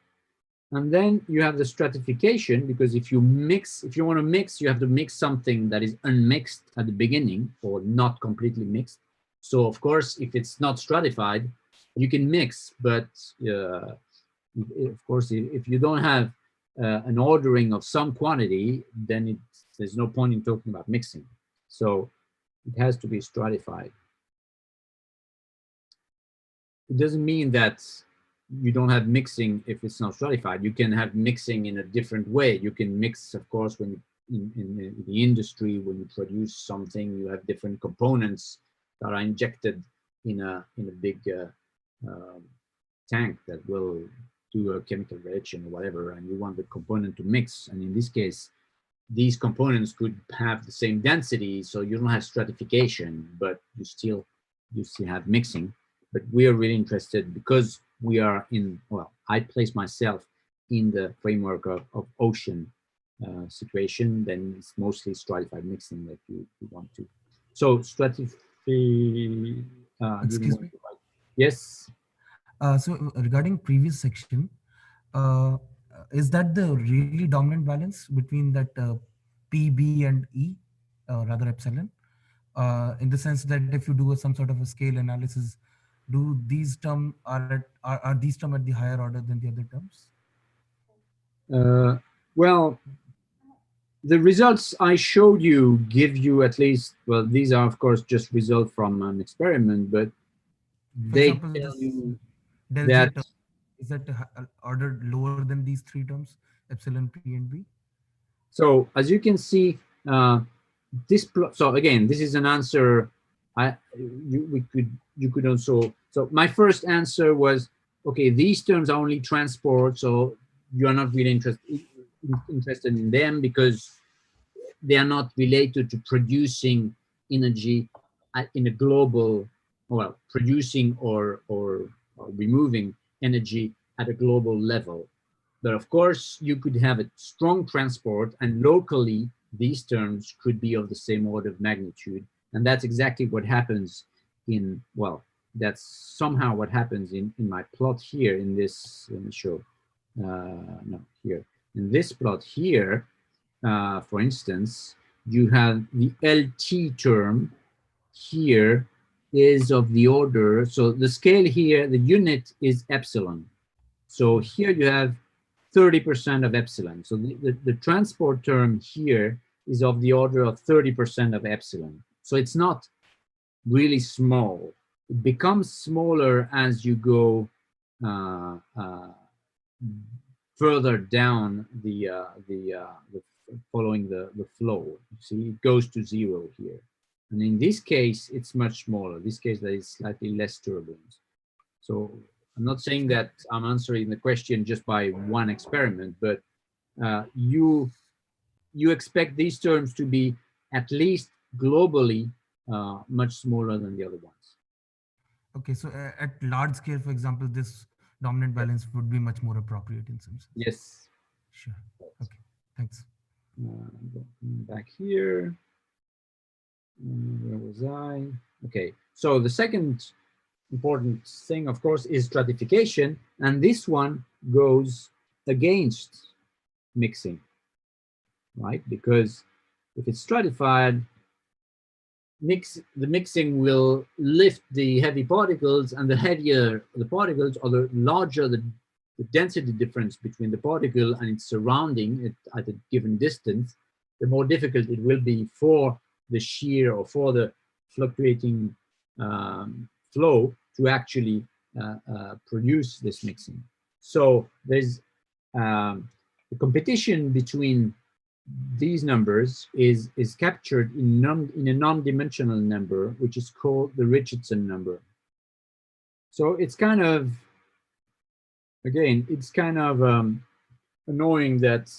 And then you have the stratification, because if you want to mix, you have to mix something that is unmixed at the beginning or not completely mixed. So of course, if it's not stratified, you can mix, but of course, if you don't have an ordering of some quantity, then there's no point in talking about mixing. So it has to be stratified. It doesn't mean that you don't have mixing if it's not stratified. You can have mixing in a different way. You can mix, of course, when in the industry, when you produce something, you have different components that are injected in a big tank that will do a chemical reaction or whatever, and you want the component to mix. And in this case, these components could have the same density, so you don't have stratification, but you still have mixing. But we are really interested, because we are in, well, I place myself in the framework of ocean situation, then it's mostly stratified mixing that you want to. So stratified. Excuse me? Yes. So regarding previous section, uh, is that the really dominant balance between that P, B, and E, rather epsilon? In the sense that if you do some sort of a scale analysis, do these terms are these terms at the higher order than the other terms? Well, the results I showed you give you at least, well, these are of course just results from an experiment, but For they example, tell you del J that. term, is that ordered lower than these three terms, epsilon, P, and B? So as you can see, this plot. So again, this is an answer. You could also. So my first answer was, okay, these terms are only transport, so you are not really interested in them because they are not related to producing energy in a global, well, producing or removing energy at a global level. But of course, you could have a strong transport, and locally, these terms could be of the same order of magnitude. And that's exactly what happens in, well, that's somehow what happens in my plot here in this, let me show, no, here. In this plot here, for instance, you have the LT term here is of the order, so the scale here, the unit is epsilon. So here you have 30% of epsilon. So the transport term here is of the order of 30% of epsilon. So it's not really small. It becomes smaller as you go further down following the flow. You see, it goes to 0 here. And in this case, it's much smaller. In this case, there is slightly less turbulence. So I'm not saying that I'm answering the question just by one experiment, but you expect these terms to be at least globally much smaller than the other ones. Okay, so at large scale, for example, this dominant balance would be much more appropriate in some sense. Yes. Sure. Okay, thanks. Back here. Where was I? Okay, so the second important thing, of course, is stratification, and this one goes against mixing, right? Because if it's stratified, the mixing will lift the heavy particles, and the heavier the particles, or the larger the density difference between the particle and its surrounding at a given distance, the more difficult it will be for the shear or for the fluctuating flow to actually produce this mixing. So there's the competition between these numbers is captured in a non-dimensional number, which is called the Richardson number. So it's kind of, again, it's kind of annoying that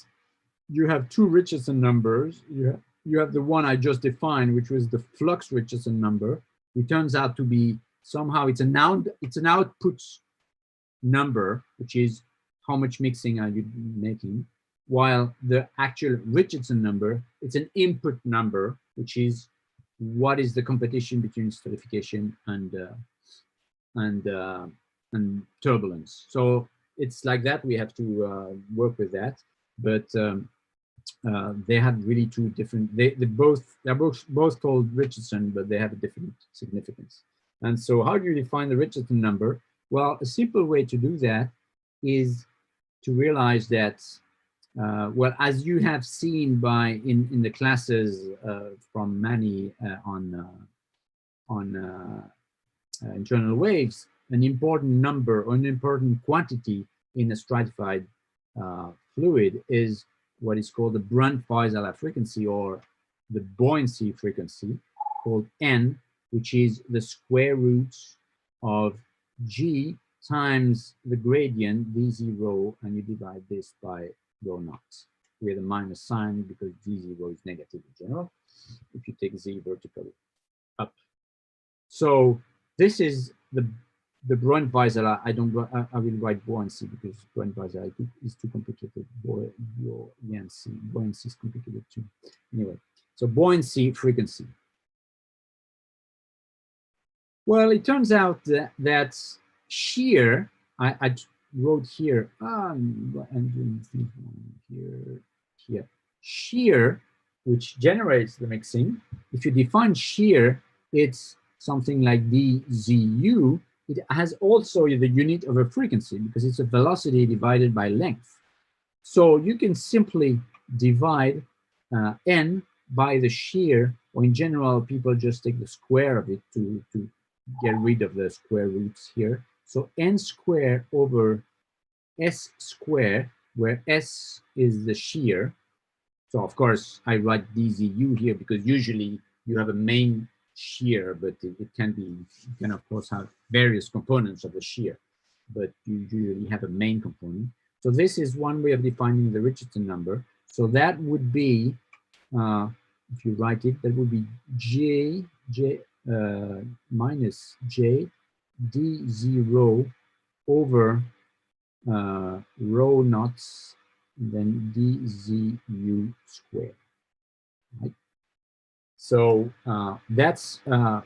you have two Richardson numbers. You have the one I just defined, which was the flux Richardson number. It turns out to be somehow it's an output number, which is how much mixing are you making, while the actual Richardson number, it's an input number, which is what is the competition between stratification and turbulence. So it's like that. We have to work with that. But they have really two different. They're both called Richardson, but they have a different significance. And so, how do you define the Richardson number? Well, a simple way to do that is to realize that, well, as you have seen in the classes from Manny on internal waves, an important number or an important quantity in a stratified fluid is what is called the Brunt-Väisälä frequency, or the buoyancy frequency, called N, which is the square root of G times the gradient d0, and you divide this by rho naught with a minus sign because d0 is negative in general if you take z vertically up. So this is the Brunt-Väisälä. I will write buoyancy because Brunt-Väisälä is too complicated. Buoyancy is complicated too. Anyway, so buoyancy frequency. Well, it turns out that shear, I wrote here, here, shear, which generates the mixing. If you define shear, it's something like dZu. It has also the unit of a frequency because it's a velocity divided by length. So you can simply divide n by the shear, or in general, people just take the square of it to get rid of the square roots here. So n square over s square, where s is the shear. So of course, I write dZu here because usually you have a main shear, but it can be, you can of course have various components of the shear, but you usually have a main component. So this is one way of defining the Richardson number. So that would be, if you write it, that would be j minus j d0 over rho naught, and then dZu squared. Right? So that's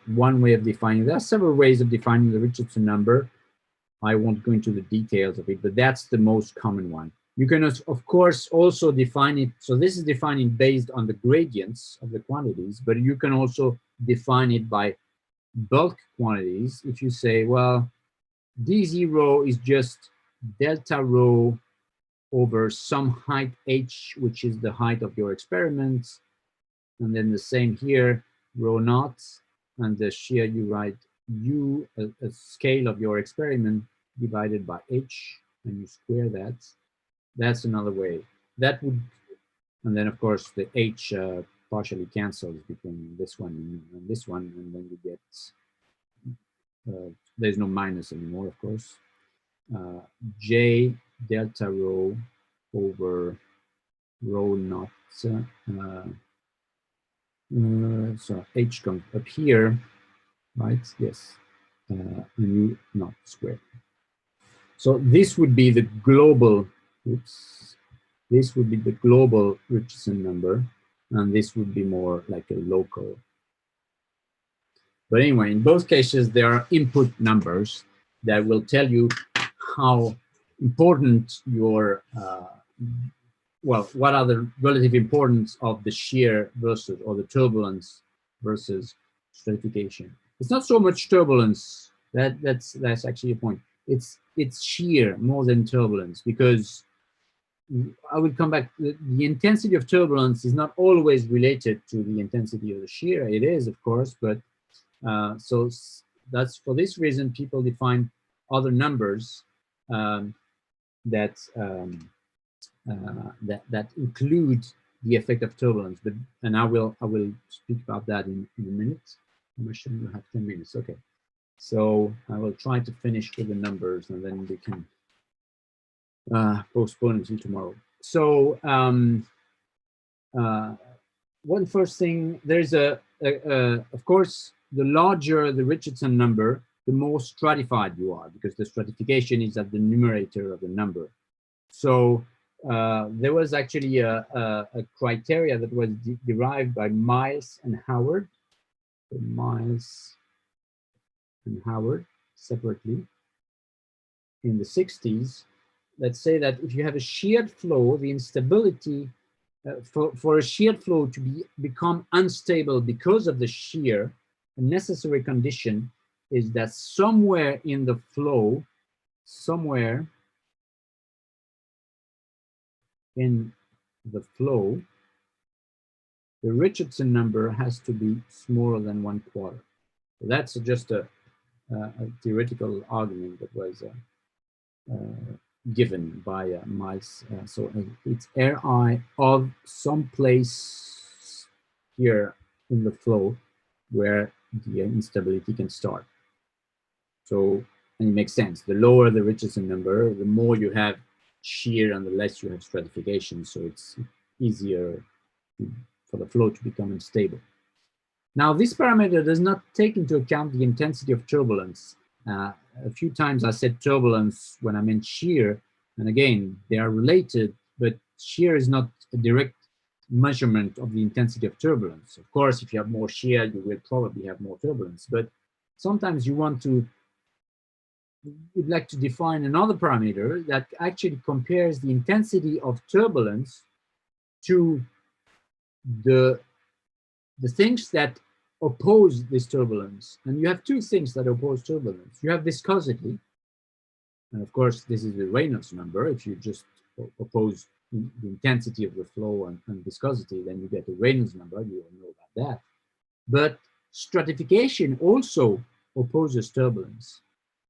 one way of defining. There are several ways of defining the Richardson number. I won't go into the details of it, but that's the most common one. You can, of course, also define it. So this is defining based on the gradients of the quantities, but you can also define it by bulk quantities. If you say, well, d0 is just delta rho over some height h, which is the height of your experiment. And then the same here, rho naught, and the shear you write u, a scale of your experiment, divided by h, and you square that. That's another way. That would, and then of course the h partially cancels between this one and this one, and then you get, there's no minus anymore, of course. J delta rho over rho naught. So h comes up here, right? Yes, and u naught squared. So this would be the global, oops, this would be the global Richardson number, and this would be more like a local. But anyway, in both cases, there are input numbers that will tell you how important your, well, what are the relative importance of the shear versus, or the turbulence versus stratification. It's not so much turbulence, that's actually a point. It's shear more than turbulence, because I would come back, the intensity of turbulence is not always related to the intensity of the shear. It is, of course, but so that's for this reason people define other numbers that include the effect of turbulence. But I will speak about that in a minute. I'm sure you have 10 minutes. Okay, so I will try to finish with the numbers, and then we can postpone until tomorrow. So one first thing, there's of course, the larger the Richardson number, the more stratified you are, because the stratification is at the numerator of the number. So there was actually a criteria that was derived by Miles and Howard. So Miles and Howard separately in the 60s. let's say that if you have a sheared flow, the instability, for a sheared flow to become unstable because of the shear, a necessary condition is that somewhere in the flow, the Richardson number has to be smaller than 1/4. So that's just a theoretical argument that was given by Miles. So it's Ri of some place here in the flow where the instability can start. So, and it makes sense. The lower the Richardson number, the more you have shear and the less you have stratification. So it's easier for the flow to become unstable. Now, this parameter does not take into account the intensity of turbulence. A few times I said turbulence when I meant shear, and again, they are related, but shear is not a direct measurement of the intensity of turbulence. Of course, if you have more shear, you will probably have more turbulence, but sometimes you'd like to define another parameter that actually compares the intensity of turbulence to the things that oppose this turbulence. And you have two things that oppose turbulence. You have viscosity, and of course, this is the Reynolds number. If you just oppose the intensity of the flow and viscosity, then you get the Reynolds number. You all know about that. But stratification also opposes turbulence.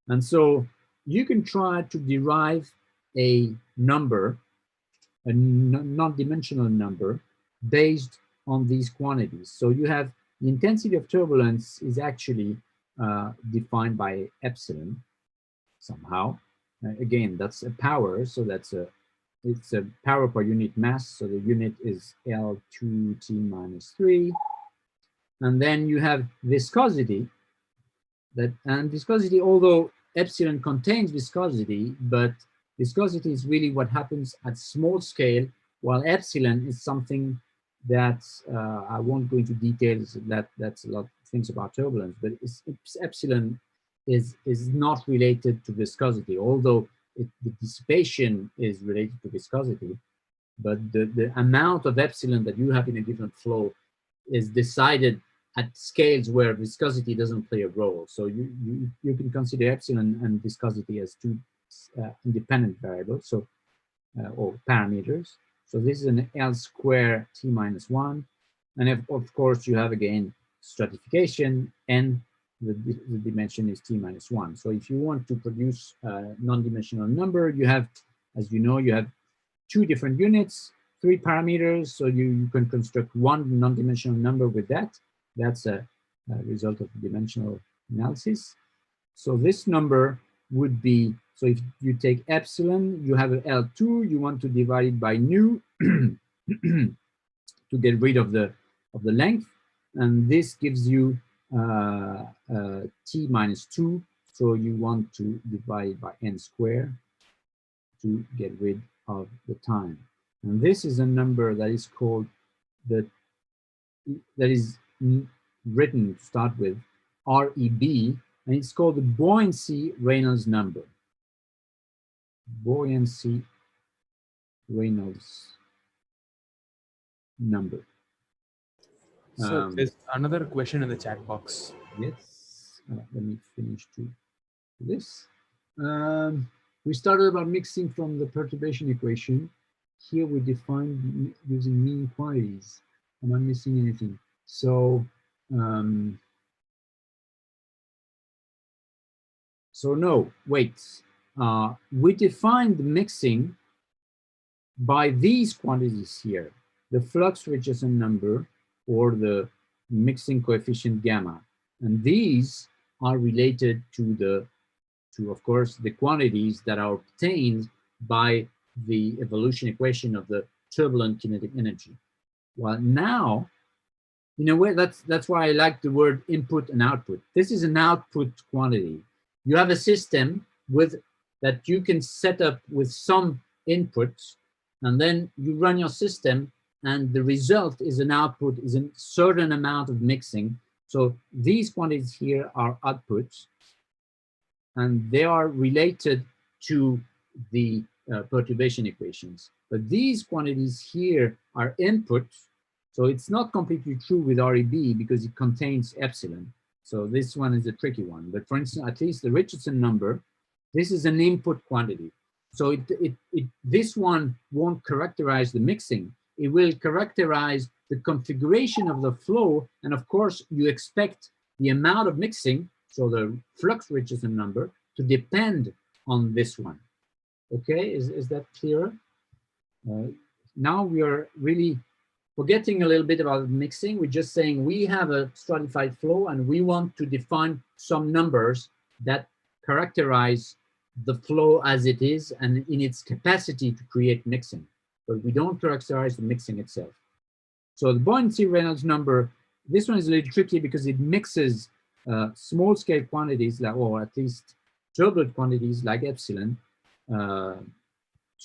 And so you can try to derive a number, a non-dimensional number, based on these quantities. So you have the intensity of turbulence is actually defined by epsilon somehow. Again, that's a power, so it's a power per unit mass. So the unit is L2T minus 3. And then you have viscosity. And viscosity, although epsilon contains viscosity, but viscosity is really what happens at small scale, while epsilon is something that I won't go into details. That's a lot of things about turbulence, but epsilon is not related to viscosity, although the dissipation is related to viscosity. But the amount of epsilon that you have in a given flow is decided at scales where viscosity doesn't play a role. So you can consider epsilon and viscosity as two independent variables, so or parameters. So this is an L square T minus 1. And of course, you have again stratification, and the dimension is T minus 1. So if you want to produce a non-dimensional number, you have, as you know, you have two different units, 3 parameters. So you can construct one non-dimensional number with that. That's a result of the dimensional analysis. So this number would be, so if you take epsilon, you have an L2, you want to divide it by nu to get rid of the length. And this gives you T minus 2. So you want to divide it by n squared to get rid of the time. And this is a number that is called that is written to start with REB, and it's called the buoyancy Reynolds number. Buoyancy Reynolds number. So there's another question in the chat box. Yes, let me finish to this. We started about mixing from the perturbation equation. Here we define using mean quantities. Am I missing anything? So, so no, wait. We defined the mixing by these quantities here, the flux Richardson number or the mixing coefficient gamma. And these are related to of course, the quantities that are obtained by the evolution equation of the turbulent kinetic energy. Well, now, in a way, that's why I like the word input and output. This is an output quantity. You have a system that you can set up with some inputs, and then you run your system, and the result is an output, is a certain amount of mixing. So these quantities here are outputs, and they are related to the perturbation equations. But these quantities here are input, so it's not completely true with REB because it contains epsilon. So this one is a tricky one. But for instance, at least the Richardson number, this is an input quantity. So this one won't characterize the mixing. It will characterize the configuration of the flow. And of course, you expect the amount of mixing, so the flux Richardson number, to depend on this one. Okay, is that clearer? Now we are really forgetting a little bit about mixing. We're just saying we have a stratified flow and we want to define some numbers that characterize the flow as it is and in its capacity to create mixing, but we don't characterize the mixing itself. So the buoyancy Reynolds number, this one is a little tricky because it mixes small scale quantities, like, or at least turbulent quantities like epsilon,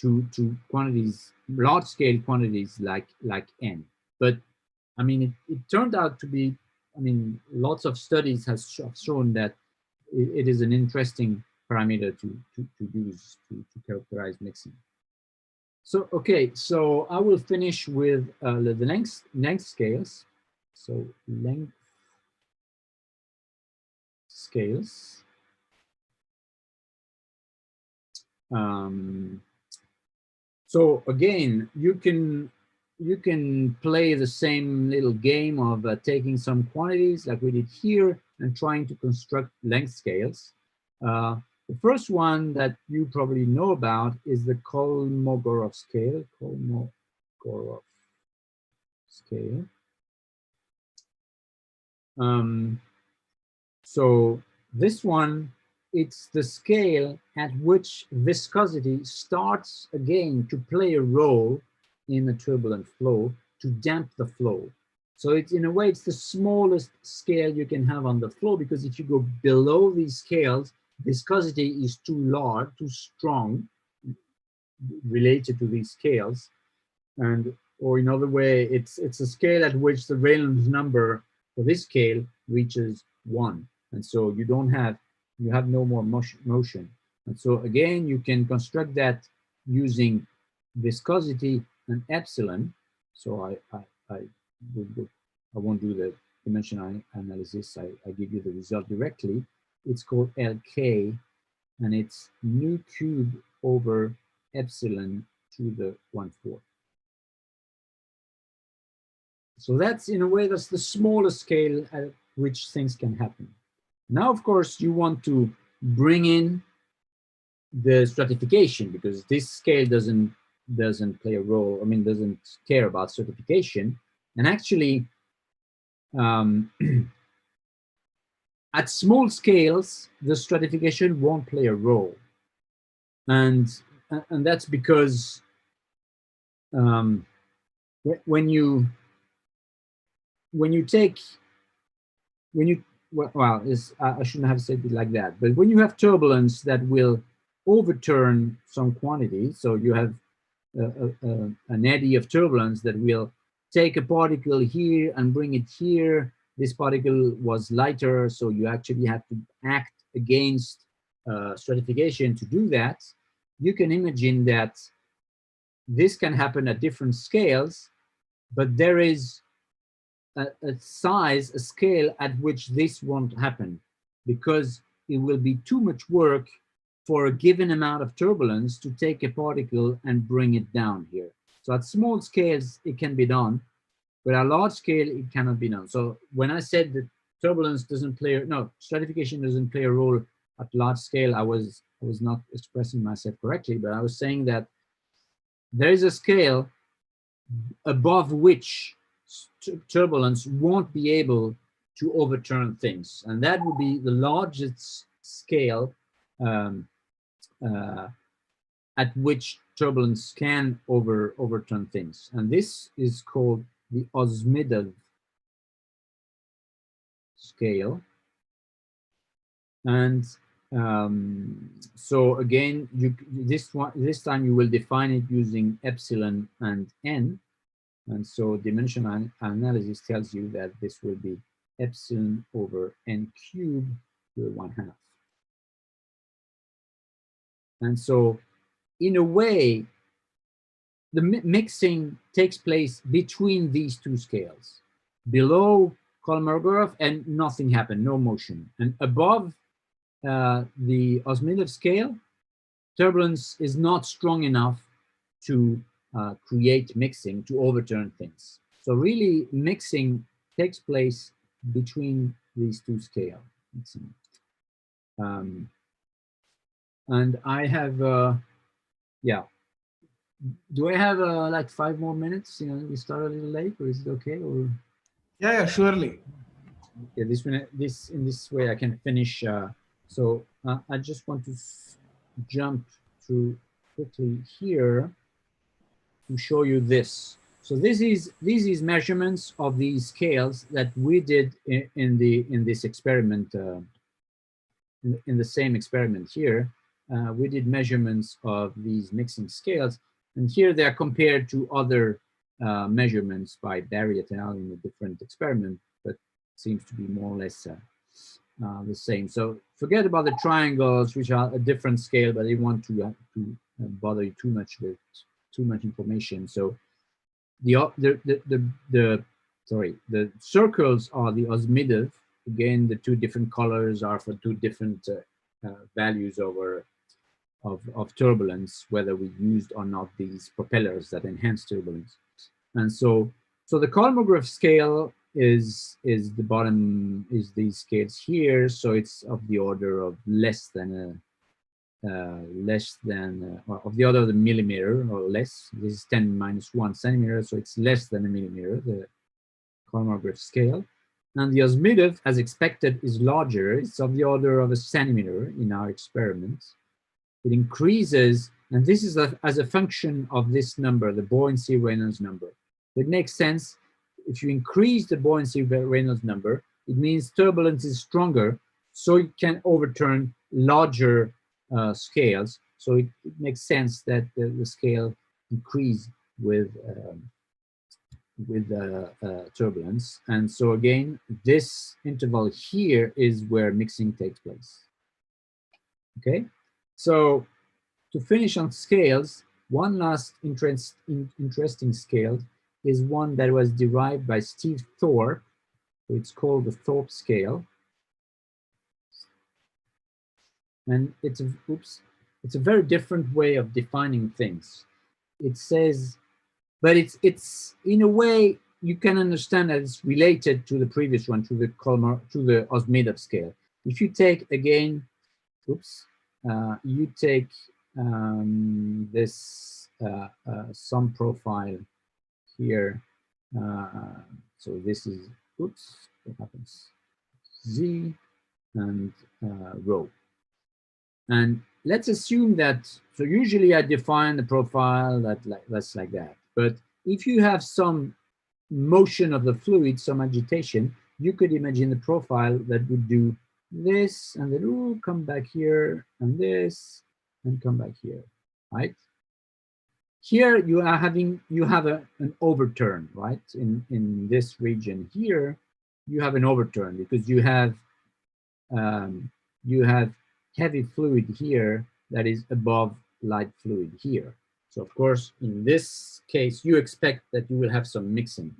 to quantities, large scale quantities like n. But I mean, it turned out to be, I mean, lots of studies have shown that it is an interesting parameter to use to characterize mixing. So, okay, so I will finish with the length scales. So length scales. So again, you can play the same little game of taking some quantities like we did here and trying to construct length scales. The first one that you probably know about is the Kolmogorov scale. Kolmogorov scale. So this one, it's the scale at which viscosity starts again to play a role in a turbulent flow to damp the flow. So it's, in a way, it's the smallest scale you can have on the flow, because if you go below these scales, viscosity is too large, too strong related to these scales. And, or in other way, it's a scale at which the Reynolds number for this scale reaches 1. And so you have no more motion. And so again, you can construct that using viscosity and epsilon. So I won't do the dimension analysis. I give you the result directly. It's called LK, and it's nu cube over epsilon to the 1/4. So that's, in a way, that's the smallest scale at which things can happen. Now, of course, you want to bring in the stratification, because this scale doesn't play a role, I mean, doesn't care about stratification. And actually, at small scales, the stratification won't play a role. And that's because when you I shouldn't have said it like that, but when you have turbulence that will overturn some quantity, so you have an eddy of turbulence that will take a particle here and bring it here. This particle was lighter, so you actually have to act against stratification to do that. You can imagine that this can happen at different scales, but there is a scale at which this won't happen, because it will be too much work for a given amount of turbulence to take a particle and bring it down here. So at small scales, it can be done, but at large scale, it cannot be done. So when I said that turbulence doesn't play, no, stratification doesn't play a role at large scale, I was not expressing myself correctly, but I was saying that there is a scale above which turbulence won't be able to overturn things, and that would be the largest scale at which turbulence can overturn things, and this is called the Osmidov scale. And so again, this time you will define it using epsilon and n. And so dimensional analysis tells you that this will be epsilon over n cubed to the 1/2. And so in a way, the mixing takes place between these two scales. Below Kolmogorov, and nothing happened, no motion. And above the Osmedov scale, turbulence is not strong enough to create mixing, to overturn things. So really, mixing takes place between these two scales. And I have, yeah. Do I have like 5 more minutes? You know, we start a little late, or is it okay? Or yeah, surely. yeah, in this way I can finish. So I just want to jump through quickly here to show you this. So this is measurements of these scales that we did in this experiment, in the same experiment here. We did measurements of these mixing scales, and here they are compared to other measurements by Barry et al. In a different experiment, but seems to be more or less the same. So forget about the triangles, which are a different scale, but they want to bother you too much with too much information. So the circles are the Osmedov. Again, the two different colors are for two different values of turbulence, whether we used or not these propellers that enhance turbulence. And so the Kolmogorov scale is the bottom, is these scales here. So it's of the order of less than of the order of the millimeter or less. This is 10⁻⁻1 centimeter, so it's less than a millimeter, the Kolmogorov scale. And the Osmedov, as expected, is larger. It's of the order of a centimeter in our experiment. It increases, and this is as a function of this number, the buoyancy Reynolds number. It makes sense. If you increase the buoyancy Reynolds number, it means turbulence is stronger, so it can overturn larger scales. So it makes sense that the scale increase with turbulence. And so again, this interval here is where mixing takes place. Okay, so to finish on scales, one last interesting scale is one that was derived by Steve Thorpe. It's called the Thorpe scale. And it's a very different way of defining things. It says, but it's in a way you can understand that it's related to the previous one, to the Osmedov scale. If you take again, you take this sum profile here. So this is, what happens? Z and rho. And let's assume that, so usually I define the profile that's like that. But if you have some motion of the fluid, some agitation, you could imagine the profile that would do this, and then come back here, and this, and come back here, right? Here you have an overturn, right? In this region here, you have an overturn because you have heavy fluid here that is above light fluid here. So of course, in this case, you expect that you will have some mixing.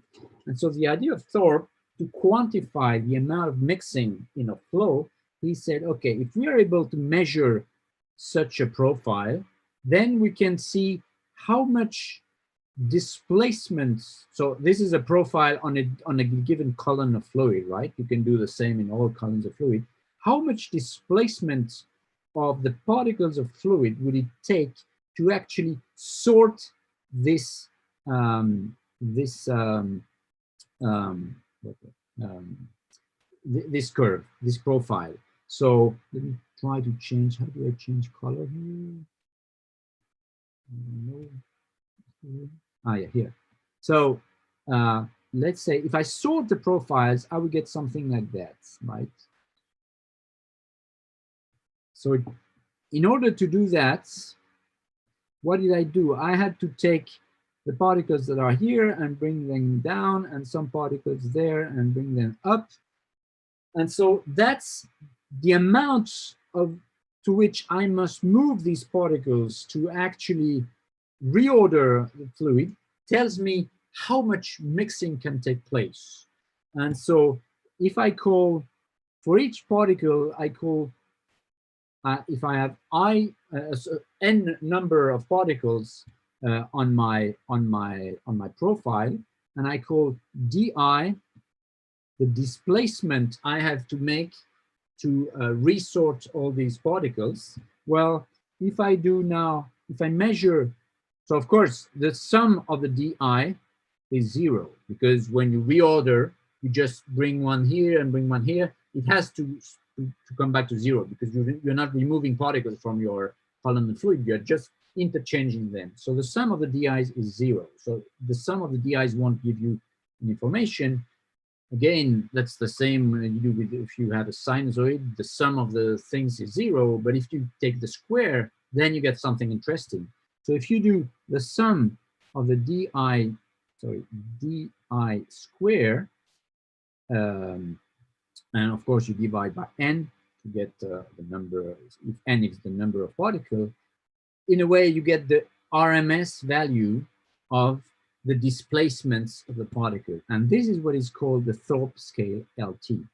And so the idea of Thorpe, to quantify the amount of mixing in a flow, he said, okay, if we are able to measure such a profile, then we can see how much displacement. So this is a profile on a given column of fluid, right? You can do the same in all columns of fluid. How much displacement of the particles of fluid would it take to actually sort this this curve, this profile? So let me try to change. How do I change color here? Yeah, here. So let's say if I sort the profiles, I would get something like that, right? So in order to do that, what did I do? I had to take the particles that are here and bring them down, and some particles there and bring them up. And so that's the amount of to which I must move these particles to actually reorder the fluid tells me how much mixing can take place. And so if I call, for each particle, I call, if I have n number of particles on my profile, and I call di the displacement I have to make to resort all these particles. Well, if I do now, if I measure, so of course the sum of the di is 0, because when you reorder, you just bring one here and bring one here. It has to come back to 0, because you're not removing particles from your column fluid, you're just interchanging them. So the sum of the di's is 0. So the sum of the di's won't give you an information. Again, that's the same you do with if you have a sinusoid, the sum of the things is 0, but if you take the square, then you get something interesting. So if you do the sum of the di square, and of course you divide by n to get the number, if n is the number of particles, in a way you get the RMS value of the displacements of the particle. And this is what is called the Thorpe scale LT.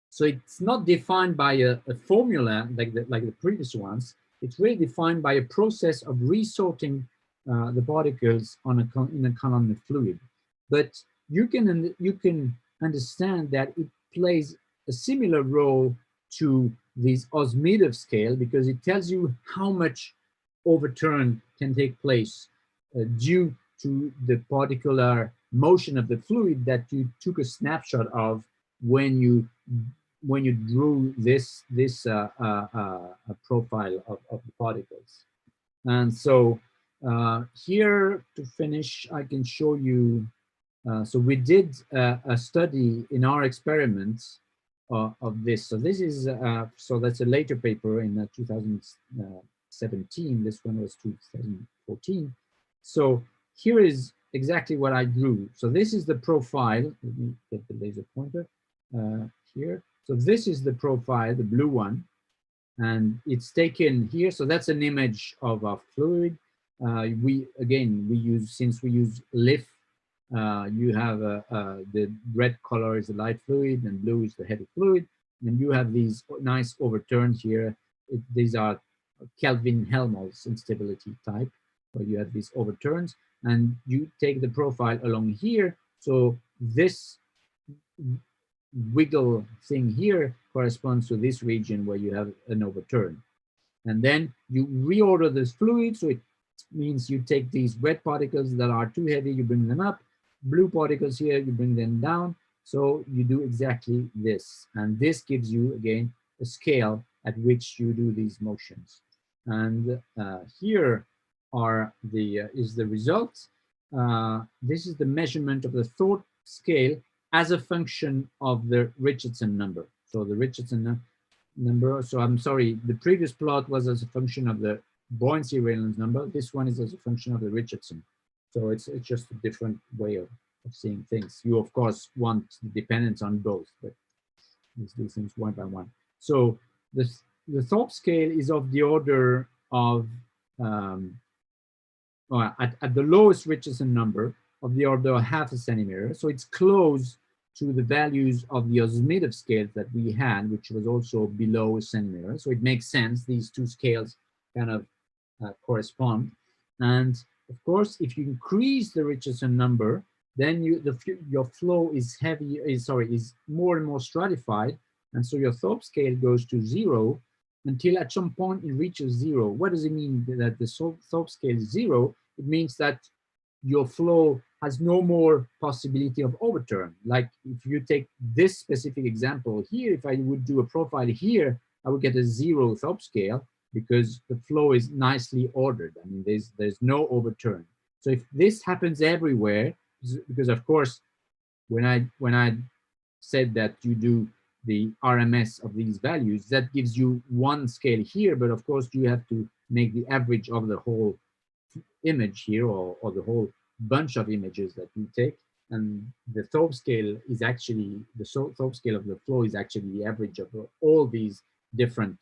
So it's not defined by a formula like the previous ones. It's really defined by a process of resorting the particles in a columnar fluid. But you can understand that it plays a similar role to this Osmedov scale, because it tells you how much overturn can take place due to the particular motion of the fluid that you took a snapshot of when you drew this profile of the particles. And so here, to finish, I can show you. So we did a study in our experiments of this. So this is so that's a later paper in 2017. This one was 2014. So here is exactly what I drew. So this is the profile. Let me get the laser pointer here. So this is the profile, the blue one, and it's taken here. So that's an image of a fluid. We use, since we use LIF, you have the red color is the light fluid and blue is the heavy fluid, and you have these nice overturns here. These are Kelvin-Helmholtz instability type, where you have these overturns, and you take the profile along here. So this wiggle thing here corresponds to this region where you have an overturn. And then you reorder this fluid. So it means you take these red particles that are too heavy, you bring them up. Blue particles here, you bring them down. So you do exactly this. And this gives you, again, a scale at which you do these motions. And here are is the result. This is the measurement of the Thorpe scale as a function of the Richardson number. So the Richardson number, so I'm sorry, the previous plot was as a function of the buoyancy Reynolds number. This one is as a function of the Richardson. So it's just a different way of seeing things. You, of course, want dependence on both, but let's do things one by one. So the Thorpe scale is of the order of, at the lowest Richardson number, of the order of half a centimeter. So it's close to the values of the Osmedov scale that we had, which was also below a centimeter. So it makes sense. These two scales kind of correspond. And of course, if you increase the Richardson number, then your flow is is more and more stratified. And so your Thorpe scale goes to 0 until at some point it reaches 0. What does it mean that the Thorpe scale is 0? It means that your flow has no more possibility of overturn. Like if you take this specific example here, if I would do a profile here, I would get a 0 Thorpe scale because the flow is nicely ordered. I mean, there's no overturn. So if this happens everywhere, because of course, when I said that you do the RMS of these values, that gives you one scale here, but of course you have to make the average of the whole image here, or the whole bunch of images that you take. And the Thorpe scale is actually, the Thorpe scale of the flow is actually the average of all these different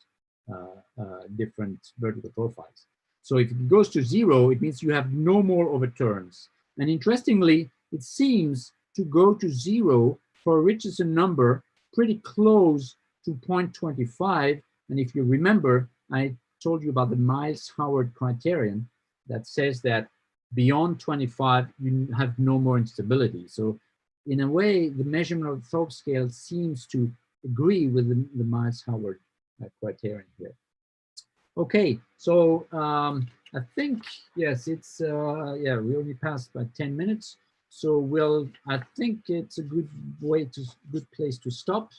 different vertical profiles. So if it goes to 0, it means you have no more overturns. And interestingly, it seems to go to 0 for a Richardson number pretty close to 0.25. And if you remember, I told you about the Miles-Howard criterion that says that beyond 25, you have no more instability. So in a way, the measurement of the Thorpe scale seems to agree with the Miles-Howard criterion here. Okay, so I think, yes, it's, yeah, we only passed by 10 minutes. So I think it's a good place to stop.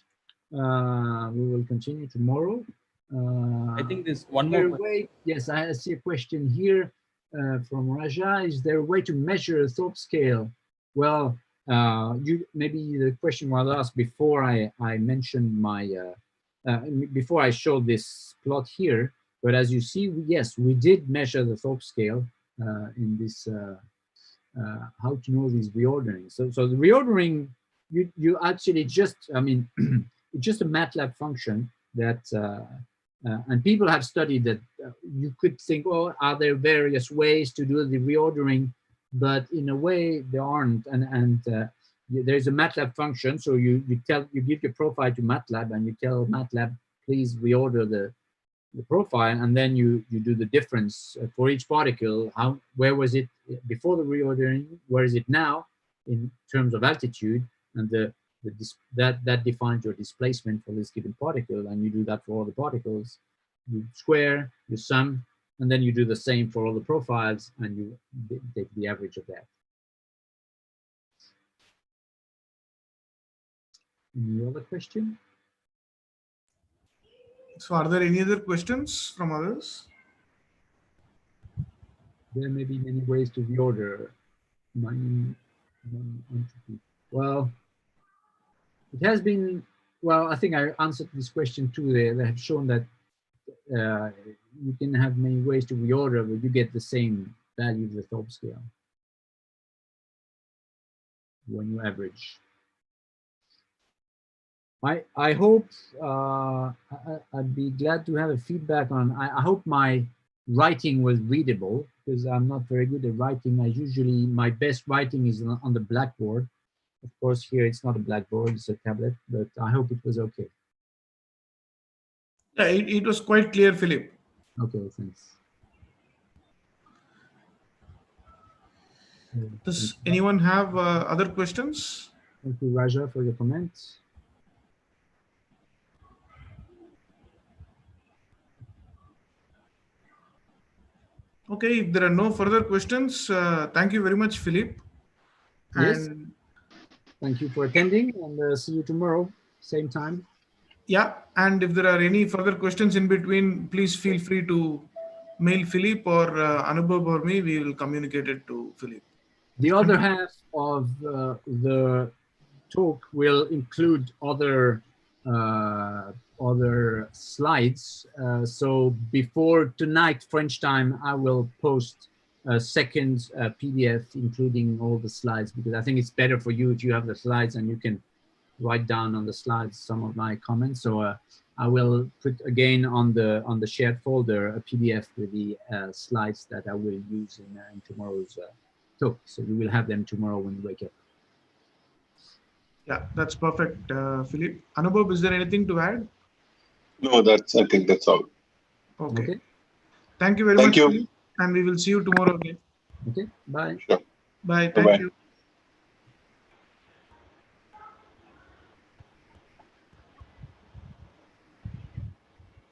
We will continue tomorrow. I think there's one more way. Yes, I see a question here from Raja. Is there a way to measure a Thorpe scale? Well, maybe the question was asked before I mentioned my before I showed this plot here. But as you see, yes, we did measure the Thorpe scale in this how to know these reordering. So the reordering, you actually just, I mean, it's just a MATLAB function that, and people have studied that you could think, oh, are there various ways to do the reordering? But in a way, there aren't. And there's a MATLAB function. So you give your profile to MATLAB and you tell MATLAB, please reorder the profile, and then you do the difference for each particle. Where was it before the reordering? Where is it now in terms of altitude? And that defines your displacement for this given particle. And you do that for all the particles. You square, you sum, and then you do the same for all the profiles, and you take the average of that. Any other question? So are there any other questions from others? There may be many ways to reorder mining entropy. Well, it has been, well, I think I answered this question too. They have shown that you can have many ways to reorder, but you get the same value of the Thorpe scale when you average. I hope, I'd be glad to have a feedback on, I hope my writing was readable, because I'm not very good at writing. My best writing is on the blackboard. Of course, here it's not a blackboard, it's a tablet, but I hope it was okay. Yeah, it was quite clear, Philip. Okay, thanks. Does anyone have other questions? Thank you, Raja, for your comments. Okay, if there are no further questions, thank you very much, Philip. Yes. And thank you for attending, and see you tomorrow, same time. yeah, and if there are any further questions in between, please feel free to mail Philip or Anubhav or me. We will communicate it to Philip. The other half of the talk will include other slides. So before tonight, French time, I will post a second PDF, including all the slides, because I think it's better for you if you have the slides and you can write down on the slides some of my comments. So I will put again on the shared folder a PDF with the slides that I will use in tomorrow's talk. So you will have them tomorrow when you wake up. Yeah, that's perfect, Philip. Anubhav, is there anything to add? No, I think that's all. Okay. Thank you very much, Philip, and we will see you tomorrow again. Okay, bye. Sure. Bye. Bye-bye. Thank you.